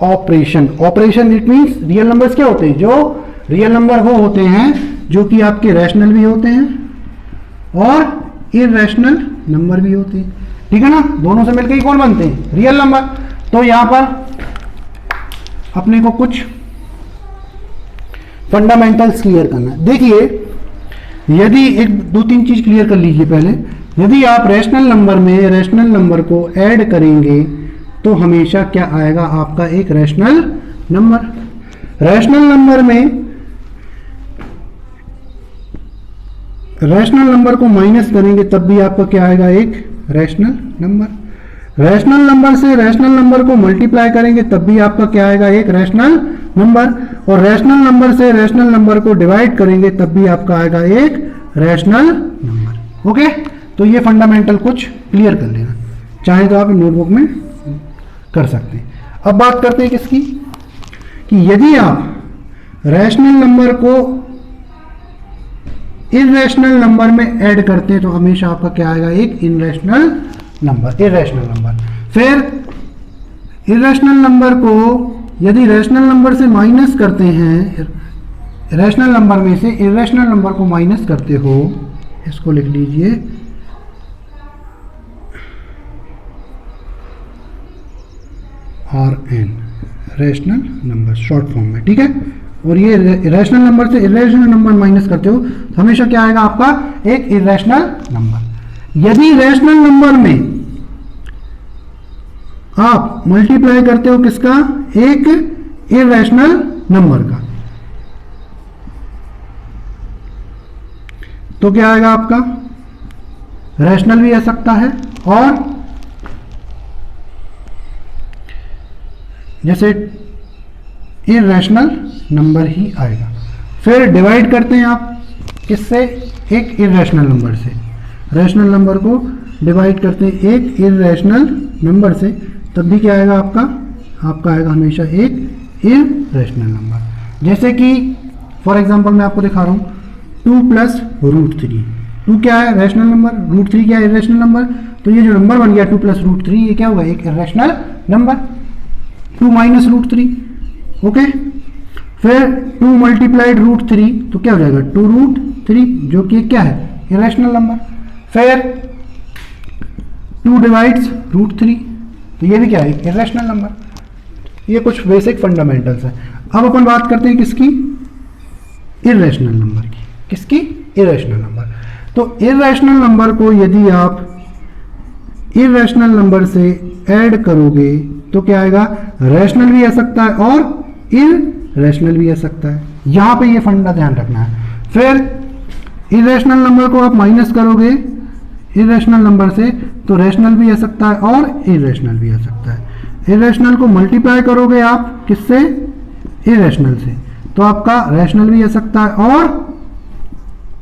Operation. Operation it means real numbers क्या होते हैं? जो रियल नंबर वो होते हैं जो कि आपके रैशनल भी होते हैं और इररेशनल नंबर भी होते हैं, ठीक है ना। दोनों से मिलकर ही कौन बनते हैं? Real number. तो यहां पर अपने को कुछ फंडामेंटल्स क्लियर करना है। देखिए, यदि एक दो तीन चीज क्लियर कर लीजिए पहले। यदि आप रैशनल नंबर में रैशनल नंबर को ऐड करेंगे तो हमेशा क्या आएगा? आपका एक रैशनल नंबर। रैशनल नंबर में रैशनल नंबर को माइनस करेंगे तब भी आपका क्या आएगा? एक रैशनल नंबर। रैशनल नंबर से रैशनल नंबर को मल्टीप्लाई करेंगे तब भी आपका क्या आएगा? एक रैशनल नंबर। और रैशनल नंबर से रैशनल नंबर को डिवाइड करेंगे तब भी आपका आएगा एक रैशनल नंबर। ओके, तो ये फंडामेंटल कुछ क्लियर कर लेना, चाहे तो आप नोटबुक में कर सकते हैं। अब बात करते हैं किसकी, कि यदि आप रैशनल नंबर को इररेशनल नंबर में ऐड करते हैं तो हमेशा आपका क्या आएगा? एक इररेशनल नंबर, इररेशनल नंबर। फिर इररेशनल नंबर को यदि रैशनल नंबर से माइनस करते हैं, रैशनल नंबर में से इररेशनल नंबर को माइनस करते हो, इसको लिख लीजिए RN, rational number short form में, ठीक है। और ये रैशनल नंबर से इररेशनल नंबर माइनस करते हो तो हमेशा क्या आएगा? आपका एक इररेशनल नंबर। यदि रैशनल नंबर में आप मल्टीप्लाई करते हो किसका? एक इररेशनल नंबर का, तो क्या आएगा आपका? रैशनल भी आ सकता है और जैसे इररेशनल नंबर ही आएगा। फिर डिवाइड करते हैं आप किससे? एक इररेशनल नंबर से। रैशनल नंबर को डिवाइड करते हैं एक इररेशनल नंबर से, तब भी क्या आएगा आपका? आपका आएगा हमेशा एक इररेशनल नंबर। जैसे कि फॉर एग्जांपल मैं आपको दिखा रहा हूं 2 + √3। 2 क्या है? Rational number. √3 क्या है? Irrational number. तो ये जो नंबर बन गया 2 + √3, ये क्या होगा? एक इररेशनल नंबर। 2 - √3, ओके। फिर 2 × √3 तो क्या हो जाएगा? 2√3, जो कि क्या है? Irrational number. फिर 2 डिवाइड्स √3, तो ये भी क्या है? Irrational number. ये कुछ बेसिक फंडामेंटल्स है। अब अपन बात करते हैं किसकी? इररेशनल नंबर की। किसकी? Irrational number. तो इररेशनल नंबर को यदि आप इररेशनल नंबर से ऐड करोगे तो क्या आएगा? रैशनल भी आ सकता है और इररेशनल भी आ सकता है। यहां पे ये फंडा ध्यान रखना है। फिर इररेशनल नंबर को आप माइनस करोगे इररेशनल नंबर से तो रैशनल भी आ सकता है और इररेशनल भी आ सकता है। इररेशनल को मल्टीप्लाई करोगे आप किससे? इररेशनल से, तो आपका रैशनल भी आ सकता है और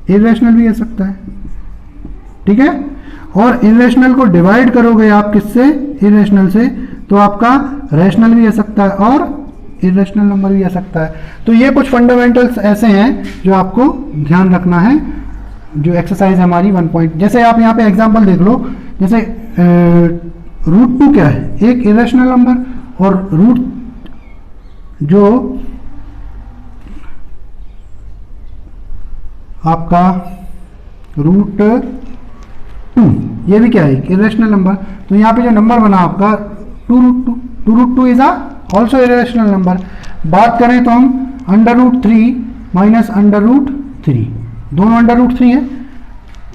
इररेशनल भी आ सकता है, ठीक है। और इररेशनल को डिवाइड करोगे आप किससे? इररेशनल से, तो आपका रैशनल भी आ सकता है और इरेशनल नंबर भी आ सकता है। तो ये कुछ फंडामेंटल्स ऐसे हैं जो आपको ध्यान रखना है। जो एक्सरसाइज है हमारी 1 पॉइंट, जैसे आप यहाँ पे एग्जांपल देख लो, जैसे √2 क्या है, एक इरेशनल नंबर, और रूट जो आपका √2 ये भी क्या है, इरेशनल नंबर। तो यहाँ पे जो नंबर बना आपका 2√2 इज ऑल्सो इरेशनल नंबर। बात करें तो हम √3 माइनस √3, दोनों √3 है,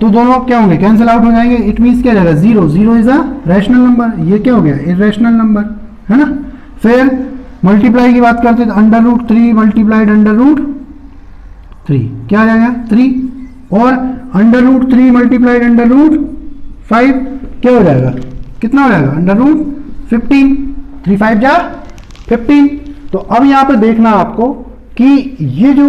तो दोनों क्या होंगे, कैंसिल आउट हो जाएंगे। इट मीन्स क्या जाएगा, 0 इज अ रैशनल नंबर, ये क्या हो गया, इरेशनल नंबर, है ना। फिर मल्टीप्लाई की बात करते हैं तो √3 मल्टीप्लाइड √3 क्या आ जाएगा 3, और √3 मल्टीप्लाइड √5 क्या हो जाएगा, कितना हो जाएगा, √15, 3 5 जा 15। तो अब यहाँ पे देखना आपको कि ये जो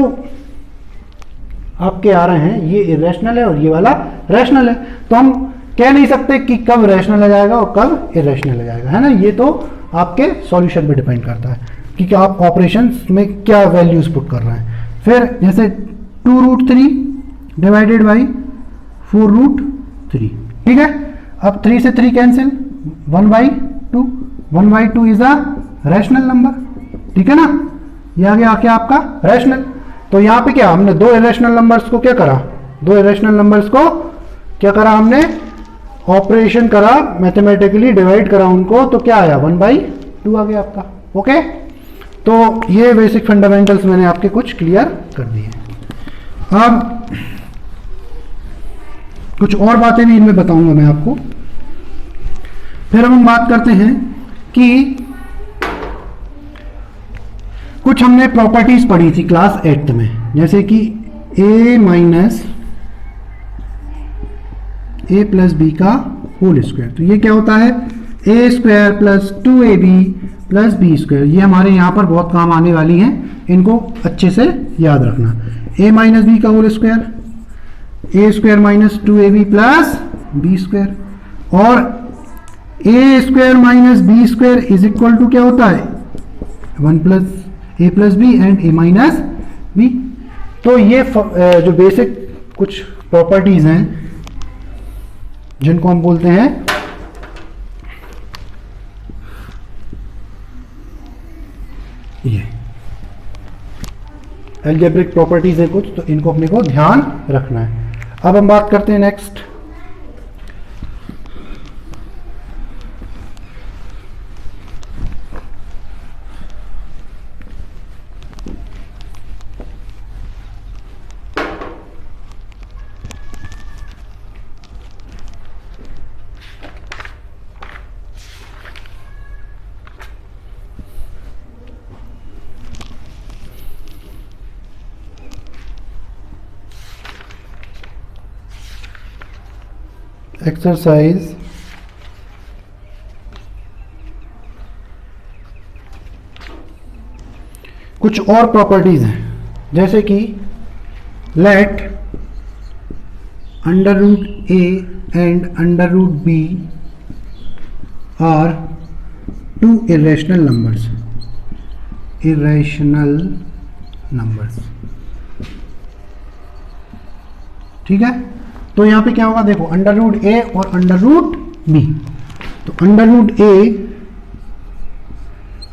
आपके आ रहे हैं ये इरेशनल है और ये वाला रैशनल है, तो हम कह नहीं सकते कि कब रैशनल आ जाएगा और कब इरेशनल आ जाएगा, है ना। ये तो आपके सॉल्यूशन पे डिपेंड करता है कि आप ऑपरेशंस में क्या वैल्यूज पुट कर रहे हैं। फिर जैसे 2√3 डिवाइडेड बाई 4√3, ठीक है। अब 3 से 3 cancel, 1/2, 1/2 is a rational number, ठीक है ना। ये आ गया क्या आपका रैशनल। तो यहाँ पे क्या हमने दो इरेशनल नंबर्स को क्या करा, दो इरेशनल नंबर्स को क्या करा हमने, ऑपरेशन करा, मैथमेटिकली डिवाइड करा उनको, तो क्या आया 1/2 आ गया आपका। ओके, तो ये बेसिक फंडामेंटल्स मैंने आपके कुछ क्लियर कर दिए। अब कुछ और बातें भी इनमें बताऊंगा मैं आपको। फिर हम बात करते हैं कि कुछ हमने प्रॉपर्टीज पढ़ी थी क्लास 8th में, जैसे कि a minus a plus B का होल स्क्वायर। तो ये क्या होता है, a square plus 2ab plus B square. ये हमारे यहाँ पर बहुत काम आने वाली हैं, इनको अच्छे से याद रखना। a माइनस बी का whole square, a square minus 2ab plus B square, और a square minus B square is equal to क्या होता है 1 plus a plus B and a minus B. तो ये जो बेसिक कुछ प्रॉपर्टीज हैं जिनको हम बोलते हैं ये अलजेब्रिक प्रॉपर्टीज है कुछ, तो इनको अपने को ध्यान रखना है। अब हम बात करते हैं नेक्स्ट, एक्सरसाइज कुछ और प्रॉपर्टीज हैं, जैसे कि let √a and √b are 2 irrational numbers, ठीक है। तो यहां पे क्या होगा, देखो √a और √b। तो √a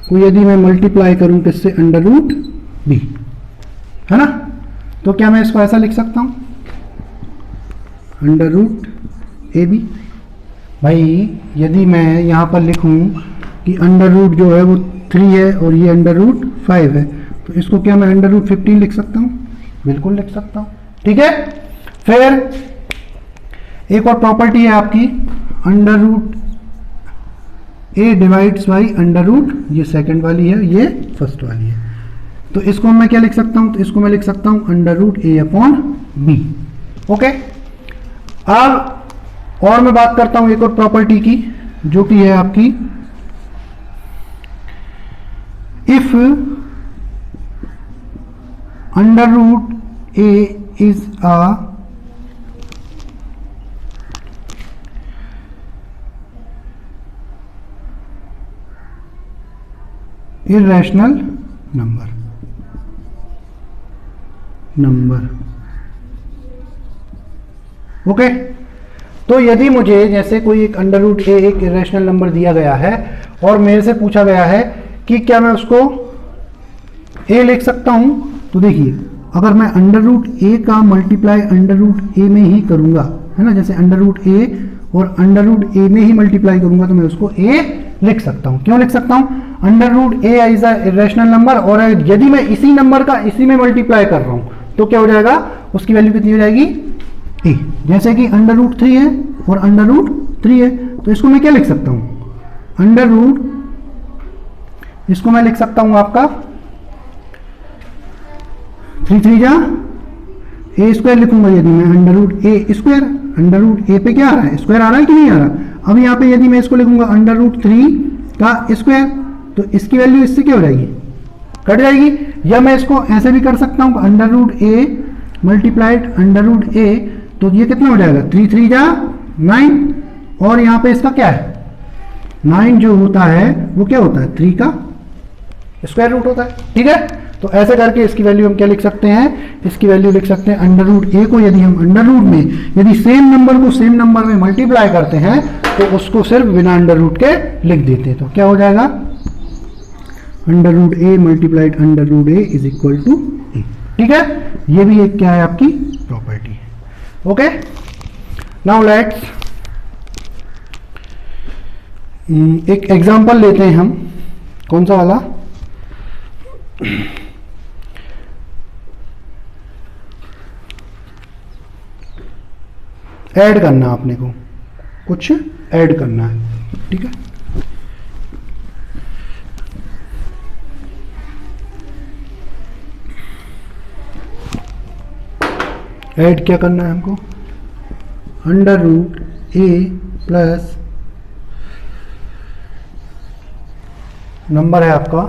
को यदि मैं मल्टीप्लाई करूं किससे, √b, है ना। तो क्या मैं इसको ऐसा लिख सकता हूं, √ab। भाई यदि मैं यहां पर लिखूं कि √ जो है वो 3 है और ये √5 है, तो इसको क्या मैं √15 लिख सकता हूं, बिल्कुल लिख सकता हूं, ठीक है। फिर एक और प्रॉपर्टी है आपकी √a डिवाइड्स बाई √, ये सेकंड वाली है, ये फर्स्ट वाली है। तो इसको मैं क्या लिख सकता हूं, तो इसको मैं लिख सकता हूं √a/b। ओके, अब और मैं बात करता हूं एक और प्रॉपर्टी की, जो कि है आपकी if √a is a irrational number. Okay, तो यदि मुझे जैसे कोई एक अंडर रूट ए एक इरेशनल नंबर दिया गया है और मेरे से पूछा गया है कि क्या मैं उसको ए लिख सकता हूं, तो देखिए अगर मैं अंडर रूट ए का मल्टीप्लाई अंडर रूट ए में ही करूंगा, है ना, जैसे अंडर रूट ए और अंडर रूट ए में ही मल्टीप्लाई करूंगा तो मैं उसको ए लिख सकता हूं। क्यों लिख सकता हूं? Under root A is a irrational number और यदि मैं इसी नंबर का इसी में मल्टीप्लाई कर रहा हूं तो क्या हो जाएगा, उसकी वैल्यू कितनी हो जाएगी, ए। जैसे कि अंडर रूट 3 है और अंडर रूट 3 है, तो इसको मैं क्या लिख सकता हूं, अंडर रूट, इसको मैं लिख सकता हूं आपका 3 3 जा ए स्क्वायर लिखूंगा। यदि मैं अंडर रूट ए स्क्वायर, अंडर रूट ए पे क्या आ रहा है, स्क्वायर आ रहा है कि नहीं आ रहा। अब यहाँ पे यदि मैं इसको लिखूंगा अंडर रूट 3 का स्क्वायर तो इसकी वैल्यू इससे क्या हो जाएगी, कट जाएगी। या मैं इसको ऐसे भी कर सकता हूं under root a multiplied under root ए, तो ये कितना हो जाएगा 3 3 जा 9 और यहाँ पे इसका क्या है 9 जो होता है वो क्या होता है 3 का स्क्वायर रूट होता है। ठीक है, तो ऐसे करके इसकी वैल्यू हम क्या लिख सकते हैं, इसकी वैल्यू लिख सकते हैं अंडर रूट ए को यदि हम अंडर रूट में यदि सेम नंबर को सेम नंबर में मल्टीप्लाई करते हैं तो उसको सिर्फ बिना अंडर रूट के लिख देते हैं। तो क्या हो जाएगा under root a multiplied under root A is equal to a. ठीक है, ये भी एक क्या है आपकी प्रॉपर्टी है। ओके, नाउ लेट्स एक एग्जांपल लेते हैं हम, कौन सा वाला, ऐड करना आपने को, कुछ ऐड करना है। ठीक है, ऐड क्या करना है हमको, अंडर रूट ए प्लस नंबर है आपका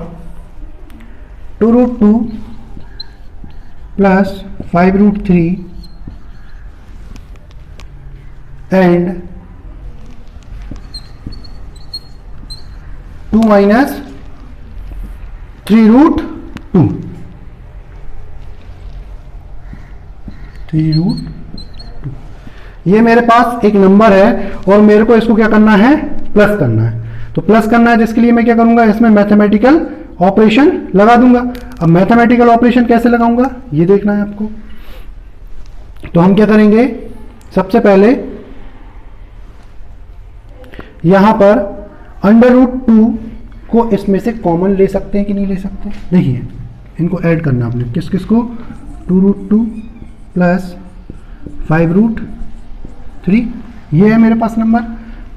2√2 प्लस 5√3 एंड 2 माइनस 3√2। 3√2 ये मेरे पास एक नंबर है और मेरे को इसको क्या करना है, प्लस करना है। तो प्लस करना है जिसके लिए मैं क्या करूंगा, इसमें मैथमेटिकल ऑपरेशन लगा दूंगा। अब मैथमेटिकल ऑपरेशन कैसे लगाऊंगा ये देखना है आपको। तो हम क्या करेंगे, सबसे पहले यहां पर अंडर रूट 2 को इसमें से कॉमन ले सकते हैं कि नहीं ले सकते। देखिए इनको ऐड करना आपने, किस किस को, 2√2 प्लस 5√3, ये है मेरे पास नंबर।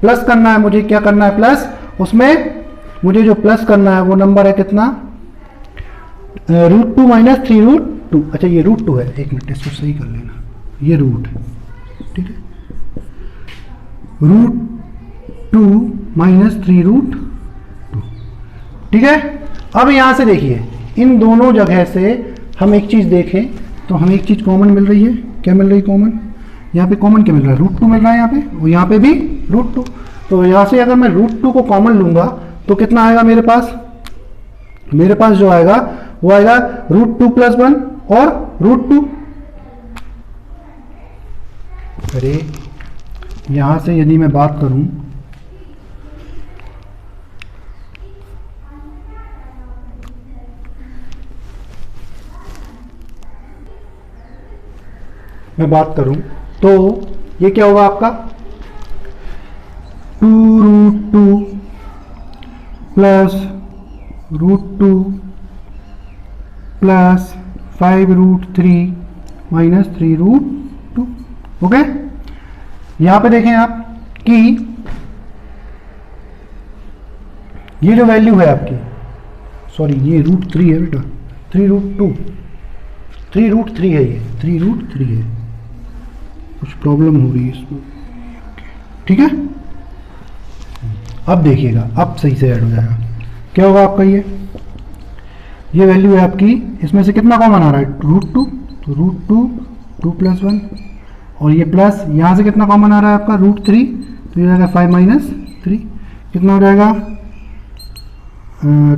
प्लस करना है मुझे, क्या करना है प्लस, उसमें मुझे जो प्लस करना है वो नंबर है कितना, √2 माइनस 3√2। अच्छा ये √2 है, एक मिनट इसको सही कर लेना, ये रूट है। ठीक है, √2 माइनस 3√2। ठीक है, अब यहां से देखिए इन दोनों जगह से हम एक चीज देखें तो हमें एक चीज कॉमन मिल रही है। क्या मिल रही है कॉमन, यहाँ पे कॉमन क्या मिल रहा है, √2 मिल रहा है यहाँ पे, और यहाँ पे भी √2। तो यहाँ से अगर मैं √2 को कॉमन लूंगा तो कितना आएगा मेरे पास, मेरे पास जो आएगा वो आएगा √2 प्लस 1 और √2। अरे यहां से यदि मैं बात करूं, तो ये क्या होगा आपका 2√2 प्लस √2 प्लस 5√3 माइनस 3√2। ओके, यहां पे देखें आप कि ये जो वैल्यू है आपकी, सॉरी ये √3 है बेटा, 3√2 3√3 है, ये 3√3 है, कुछ प्रॉब्लम हो रही है इसमें। ठीक है, अब देखिएगा अब सही से ऐड हो जाएगा। क्या होगा आपका, ये वैल्यू है आपकी, इसमें से कितना कॉमन आ रहा है √2, तो √2 2 प्लस 1 और ये प्लस यहाँ से कितना कॉमन आ रहा है आपका √3, तो ये जाएगा 5 माइनस 3, कितना हो जाएगा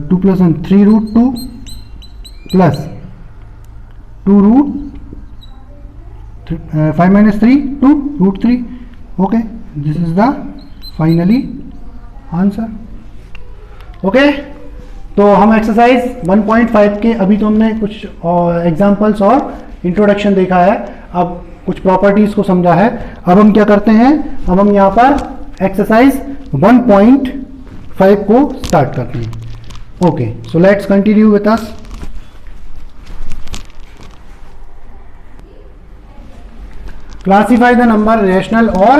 2 plus 1 3√2 plus 2 root 5 minus 3 2 root 3. Okay, this is the finally answer. Okay, तो हम एक्सरसाइज 1.5 के अभी तो हमने कुछ एग्जांपल्स और इंट्रोडक्शन देखा है, अब कुछ प्रॉपर्टीज को समझा है. अब हम क्या करते हैं, अब हम यहाँ पर एक्सरसाइज 1.5 को स्टार्ट करते हैं. Okay, so let's continue with us. Classify the number rational और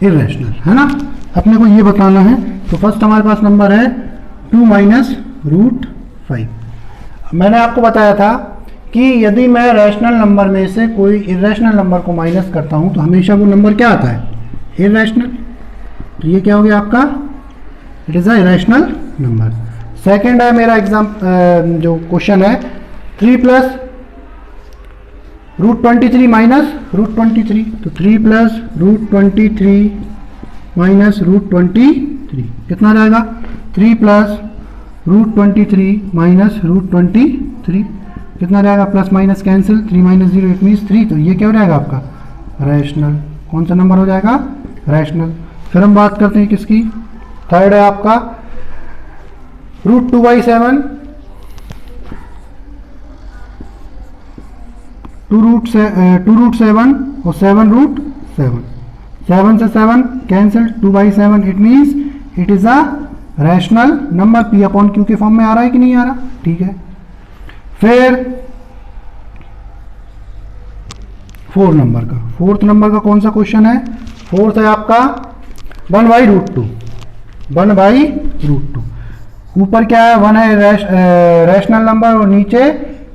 इरेशनल, है ना. अपने को ये बताना है. तो फर्स्ट हमारे पास नंबर है 2 माइनस रूट 5. मैंने आपको बताया था कि यदि मैं रैशनल नंबर में से कोई इरेशनल नंबर को माइनस करता हूं तो हमेशा वो नंबर क्या आता है, इरेशनल. तो ये क्या हो गया आपका, it is a irrational number. Second है मेरा जो क्वेश्चन है 3 प्लस रूट 23 माइनस रूट 23. तो 3 प्लस रूट 23 माइनस रूट 23 कितना जाएगा, 3 प्लस रूट 23 माइनस रूट 23 कितना जाएगा, plus minus cancel, 3 minus 0 it means 3. तो ये क्या हो जाएगा आपका, रैशनल. कौन सा नंबर हो जाएगा, रैशनल. फिर हम बात करते हैं किसकी, थर्ड है आपका रूट 2/7 2 रूट 7 और 7 रूट 7. 7 से 7 cancel, 2/7 it means it is a rational number. P upon Q के फॉर्म में आ रहा है कि नहीं आ रहा, ठीक है. फिर फोर्थ नंबर का कौन सा क्वेश्चन है, फोर्थ है आपका 1/√2. 1/√2. ऊपर क्या है, 1 है रैशनल नंबर और नीचे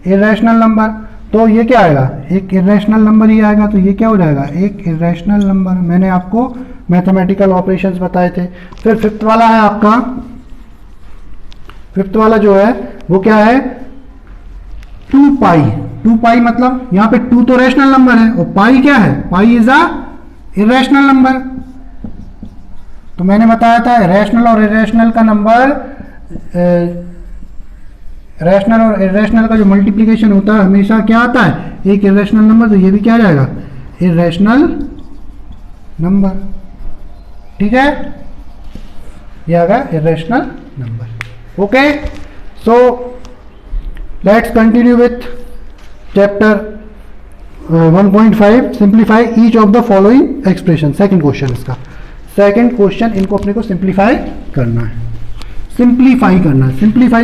इरेशनल नंबर. तो ये क्या आएगा, एक इरेशनल नंबर ही आएगा. तो ये क्या हो जाएगा, एक इरेशनल नंबर. मैंने आपको मैथमेटिकल ऑपरेशंस बताए थे. फिर फिफ्थ वाला है आपका, फिफ्थ वाला जो है वो क्या है, 2 पाई मतलब यहां पे 2 तो रैशनल नंबर है और पाई क्या है, pi is a irrational number. तो मैंने बताया था रैशनल और इरेशनल का नंबर, रैशनल और इरेशनल का जो मल्टीप्लिकेशन होता है हमेशा क्या आता है, एक इरेशनल नंबर. तो ये भी क्या आ जाएगा, इरेशनल नंबर. ठीक है, ये आ गया irrational number. Okay, so let's continue with chapter 1.5. Simplify each of the following expression. Second question इसका, सेकंड क्वेश्चन इनको अपने को सिंप्लीफाई करना है. सिंप्लीफाई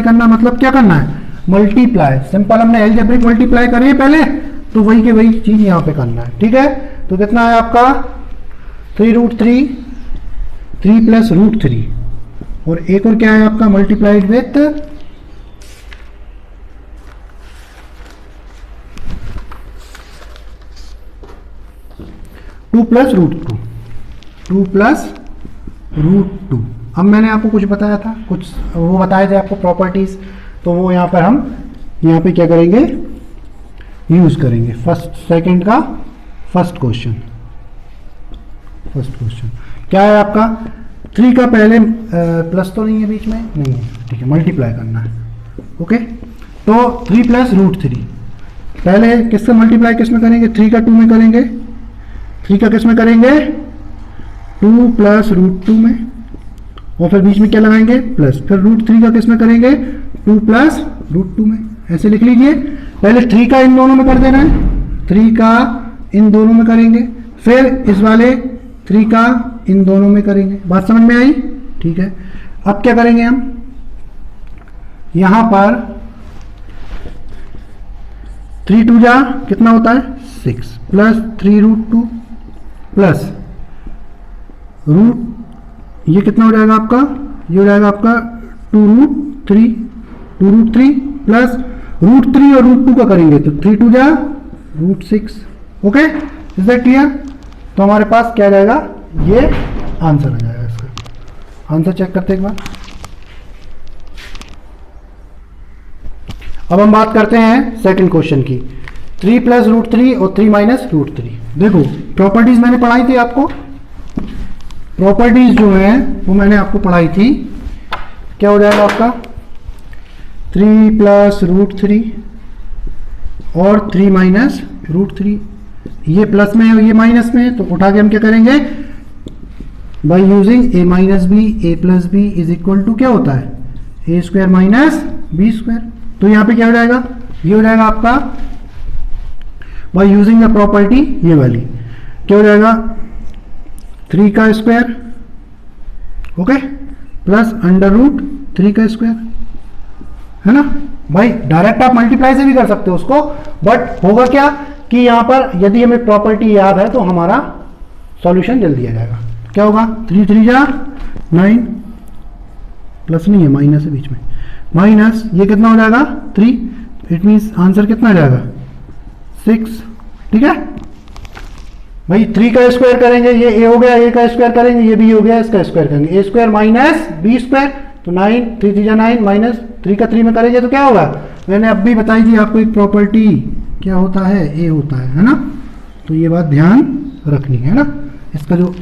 करना मतलब क्या करना है, मल्टीप्लाई. सिंपल हमने एल्जेब्रिक मल्टीप्लाई करे पहले, तो वही के वही चीज यहाँ पे करना है. ठीक है, तो कितना है आपका 3√3 3 प्लस √3 और एक और क्या है आपका मल्टीप्लाइड विथ 2 प्लस √2. अब मैंने आपको कुछ बताया था, कुछ वो बताए थे आपको प्रॉपर्टीज, तो वो यहाँ पर हम यहाँ पे क्या करेंगे, यूज करेंगे. सेकंड का फर्स्ट क्वेश्चन क्या है आपका, 3 का पहले प्लस तो नहीं है बीच में, नहीं है, ठीक है, मल्टीप्लाई करना है. ओके, तो 3 प्लस √3 पहले किससे मल्टीप्लाई किसमें करेंगे, 3 का 2 में करेंगे, 3 का किस में करेंगे, 2 प्लस √2 में, और फिर बीच में क्या लगाएंगे, प्लस. फिर √3 का किस में करेंगे, 2 प्लस √2 में. ऐसे लिख लीजिए, पहले 3 का इन दोनों में कर देना है, 3 का इन दोनों में करेंगे, फिर इस वाले 3 का इन दोनों में करेंगे. बात समझ में आई, ठीक है. अब क्या करेंगे हम, यहां पर 3 2 जा कितना होता है 6 प्लस 3√2 प्लस रूट, ये कितना हो जाएगा आपका, ये हो जाएगा आपका 2√3 प्लस √3 और √2 का करेंगे तो 3 2 जा √6. Okay, is that clear. तो हमारे पास क्या जाएगा, ये आंसर आ जाएगा. इसका आंसर चेक करते एक बार. अब हम बात करते हैं सेकंड क्वेश्चन की, 3 प्लस √3 और 3 माइनस √3. देखो प्रॉपर्टीज मैंने पढ़ाई थी आपको, प्रॉपर्टीज जो है वो मैंने आपको पढ़ाई थी. क्या हो जाएगा आपका, 3 प्लस √3 और 3 माइनस रूट 3, ये प्लस में है और ये माइनस में है, तो उठा के हम क्या करेंगे, by using A minus B A plus B is equal to क्या होता है, A square minus B square. तो यहाँ पे क्या हो जाएगा, ये हो जाएगा आपका बाई यूजिंग द प्रॉपर्टी, ये वाली क्या हो जाएगा 3 का square, okay, plus under root 3 का स्क्वायर, है ना भाई। डायरेक्ट आप मल्टीप्लाई से भी कर सकते हो उसको, बट होगा क्या कि यहां पर यदि हमें प्रॉपर्टी याद है तो हमारा सॉल्यूशन जल्दी आ जाएगा। क्या होगा 3 3 जा 9, प्लस नहीं है माइनस है बीच में, माइनस ये कितना हो जाएगा 3, इट मीन्स आंसर कितना आ जाएगा 6, ठीक है भाई। 3 का स्क्वायर करेंगे, ये ए हो गया, ए का स्क्वायर करेंगे, ये बी हो गया, इसका स्क्वायर करेंगे, ए स्क्वायर माइनस बी स्क्वायर, तो 9 3 3 9 माइनस 3 का 3 में करेंगे तो क्या होगा, मैंने अब भी बताई थी आपको एक प्रॉपर्टी क्या होता है, ए होता है ना। तो ये बात ध्यान रखनी है ना, इसका जो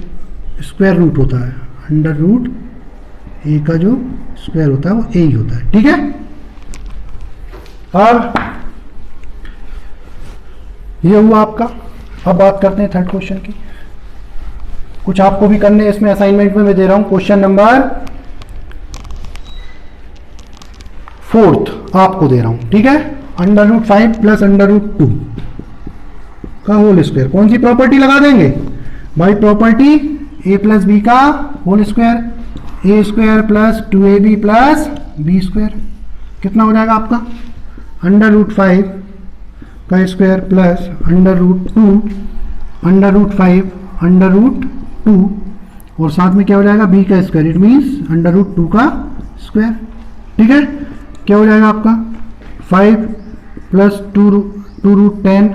स्क्वायर रूट होता है अंडर रूट ए का जो स्क्वायर होता है वो ए ही होता है, ठीक है। और ये हुआ आपका। अब बात करते हैं थर्ड क्वेश्चन की। कुछ आपको भी करने इसमें असाइनमेंट में मैं दे रहा हूं। क्वेश्चन नंबर 4 आपको दे रहा हूं, ठीक है। Under root 5 plus under root 2 का होल स्क्वायर, कौन सी प्रॉपर्टी लगा देंगे भाई, प्रॉपर्टी ए प्लस बी का whole square, a square plus 2ab plus B square, कितना हो जाएगा आपका अंडर रूट 5 का square plus under root 2 under root 5 under root 2 और साथ में क्या हो जाएगा बी का square, it means under root 2 का स्क्वायर, ठीक है। क्या हो जाएगा आपका 5 प्लस 2 रूट 10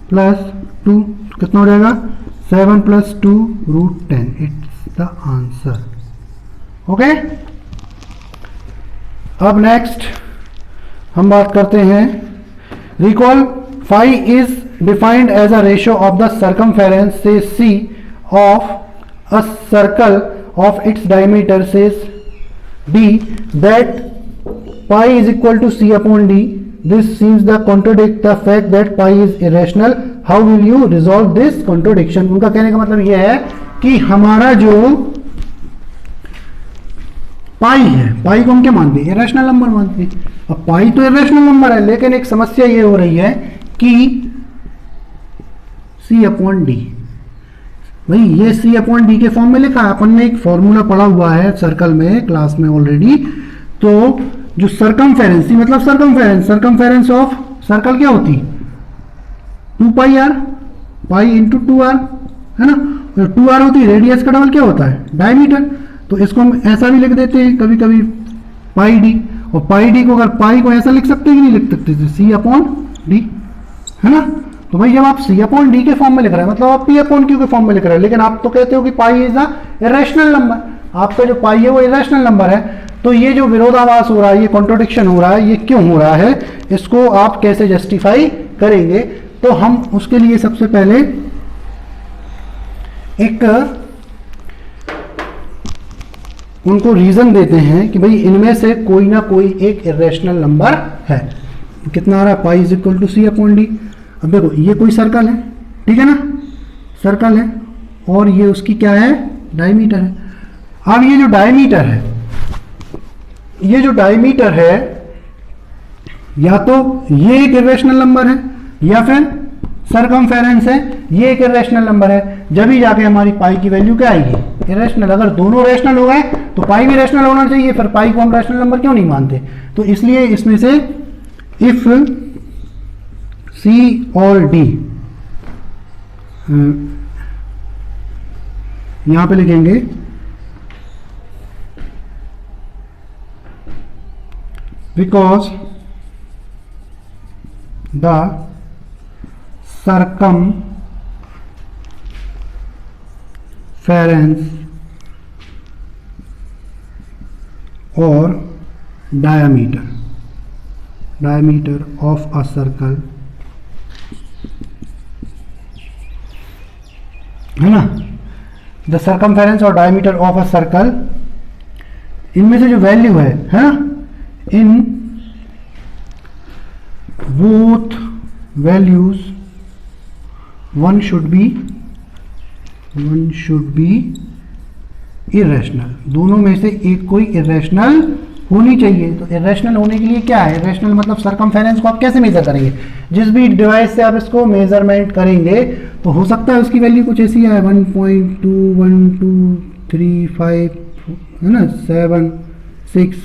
प्लस 2 कितना हो जाएगा 7 plus 2 root 10, it's the answer, okay. अब नेक्स्ट हम बात करते हैं, recall phi is defined as a ratio of the circumference say c of a circle of its diameter says d, that pi is equal to c upon d. This seems to contradict the fact that pi is irrational. How will you resolve this contradiction? उनका कहने का मतलब यह है कि हमारा जो पाई है, पाई को हम क्या मानते हैं, इरेशनल नंबर मानते हैं। अब पाई तो इरेशनल नंबर है, लेकिन एक समस्या ये हो रही है कि c अपॉन डी, भाई ये c अपॉन डी के फॉर्म में लिखा है, अपन ने एक फॉर्मूला पढ़ा हुआ है सर्कल में क्लास में ऑलरेडी। तो जो सरकमफेरेंस, मतलब सरकमफेरेंस ऑफ सर्कल क्या होती 2 पाई आर, पाई इंटू 2r, है ना। 2r होती, रेडियस का डबल क्या होता है डायमीटर, तो इसको हम ऐसा भी लिख देते हैं कभी कभी पाई डी, और पाई डी को अगर पाई को ऐसा लिख सकते हैं कि नहीं लिख सकते, सी अपॉन डी, है ना। तो भाई जब आप सी अपॉन डी के फॉर्म में लिख रहे हैं मतलब आप पी अपॉन क्यू के फॉर्म में लिख रहे हैं, लेकिन आप तो कहते हो कि pi is a irrational number, आपका जो पाई है वो इरेशनल नंबर है। तो ये जो विरोधाभास हो रहा है, ये कॉन्ट्रोडिक्शन हो रहा है, ये क्यों हो रहा है, इसको आप कैसे जस्टिफाई करेंगे। तो हम उसके लिए सबसे पहले एक उनको रीजन देते हैं कि भाई इनमें से कोई ना कोई एक इरेशनल नंबर है। कितना आ रहा है, pi is equal to C upon D. अब देखो ये कोई सर्कल है, ठीक है ना, सर्कल है और ये उसकी क्या है डायमीटर है। अब ये जो डायमीटर है, ये जो डायमीटर है या तो ये एक इरेशनल नंबर है या फिर सरकमफेरेंस है, ये एक इरेशनल नंबर है। जब ही जाके हमारी पाई की वैल्यू क्या आएगी इरेशनल। अगर दोनों रेशनल हो गए तो पाई भी रेशनल होना चाहिए, फिर पाई को हम रेशनल नंबर क्यों नहीं मानते। तो इसलिए इसमें से इफ सी और डी, यहां पे लिखेंगे because the circumference or diameter of a circle, है ना, द सर्कमफेरेंस और डायमीटर ऑफ अ सर्कल, इनमें से जो वैल्यू है ना, in both values one should be irrational, दोनों में से एक कोई इरेशनल होनी चाहिए। तो इरेशनल होने के लिए क्या है, इरेशनल मतलब सरकमफेरेंस को आप कैसे मेजर करेंगे, जिस भी डिवाइस से आप इसको मेजरमेंट करेंगे तो हो सकता है उसकी वैल्यू कुछ ऐसी है 1.21235 है ना 7 6।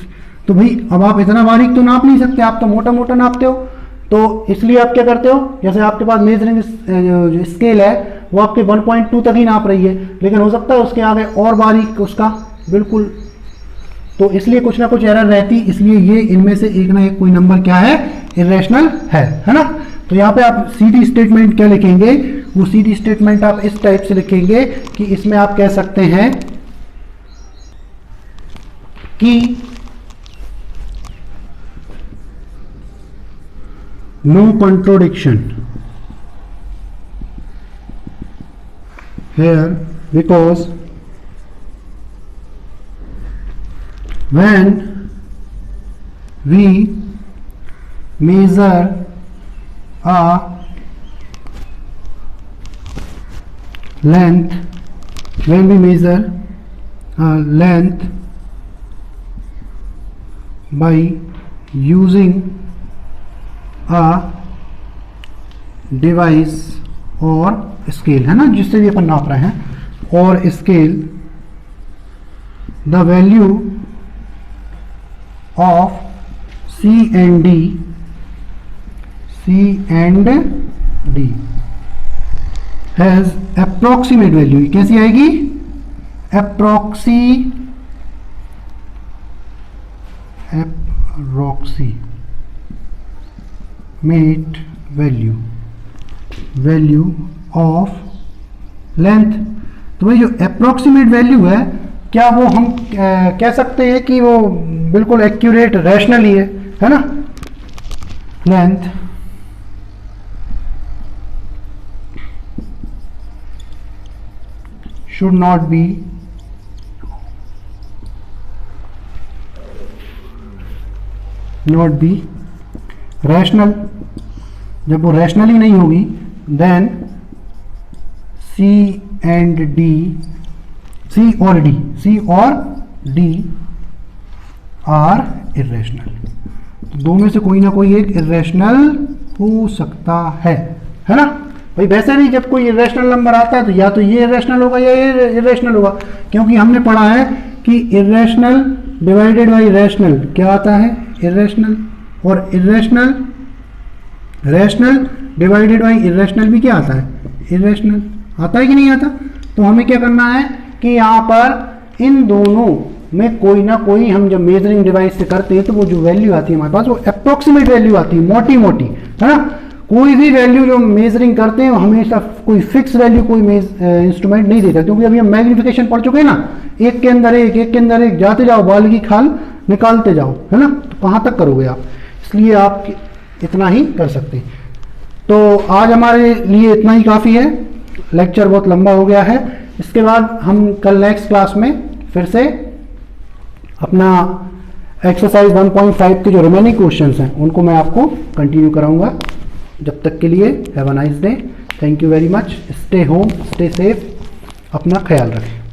तो भाई अब आप इतना बारीक तो नाप नहीं सकते, आप तो मोटा मोटा नापते हो, तो इसलिए आप क्या करते हो, जैसे आपके पास मेजरिंग जो स्केल है वो आपके 1.2 तक ही नाप रही है, लेकिन हो सकता है उसके आगे और बारीक उसका बिल्कुल, तो इसलिए कुछ ना कुछ एरर रहती, इसलिए ये इनमें से एक ना एक कोई नंबर क्या है, इरेशनल है ना। तो यहाँ पे आप सीधी स्टेटमेंट क्या लिखेंगे, वो सीधी स्टेटमेंट आप इस टाइप से लिखेंगे कि इसमें आप कह सकते हैं कि no contradiction here because when we measure a length by using a device और स्केल है ना, जिससे भी अपन नाप रहे हैं, और scale, the value of C and D has approximate value, कैसी आएगी, अप्रोक्सीमेट वैल्यू ऑफ लेंथ। तो भाई जो अप्रोक्सीमेट वैल्यू है, क्या वो हम कह सकते हैं कि वो बिल्कुल एक्यूरेट रैशनल ही है ना। Length should not be rational, जब वो रैशनल ही नहीं होगी देन सी और डी आर इरेशनल। तो दो में से कोई ना कोई एक इरेशनल हो सकता है ना भाई। वैसे भी जब कोई इरेशनल नंबर आता है तो या तो ये इरेशनल होगा या ये इरेशनल होगा, क्योंकि हमने पढ़ा है कि इरेशनल डिवाइडेड बाई रैशनल क्या आता है, इरेशनल, और irrational rational divided by irrational भी क्या आता है, इरेशनल। आता है कि नहीं आता। तो हमें क्या करना है कि यहाँ पर इन दोनों में कोई ना कोई, हम जब मेजरिंग डिवाइस से करते हैं तो वो जो वैल्यू आती है हमारे पास वो अप्रोक्सीमेट वैल्यू आती है, मोटी मोटी है ना। कोई भी वैल्यू जो मेजरिंग करते हैं वो हमेशा कोई फिक्स वैल्यू कोई इंस्ट्रूमेंट नहीं देता, क्योंकि अभी हम मैग्निफिकेशन पढ़ चुके हैं ना, एक के अंदर एक जाते जाओ, बाल की खाल निकालते जाओ है ना, तो कहाँ तक करोगे आप, इसलिए आप इतना ही कर सकते हैं। तो आज हमारे लिए इतना ही काफ़ी है, लेक्चर बहुत लंबा हो गया है। इसके बाद हम कल नेक्स्ट क्लास में फिर से अपना एक्सरसाइज 1.5 के जो रिमेनिंग क्वेश्चंस हैं उनको मैं आपको कंटिन्यू कराऊंगा। जब तक के लिए have a nice day, thank you very much, stay home, stay safe, अपना ख्याल रखें।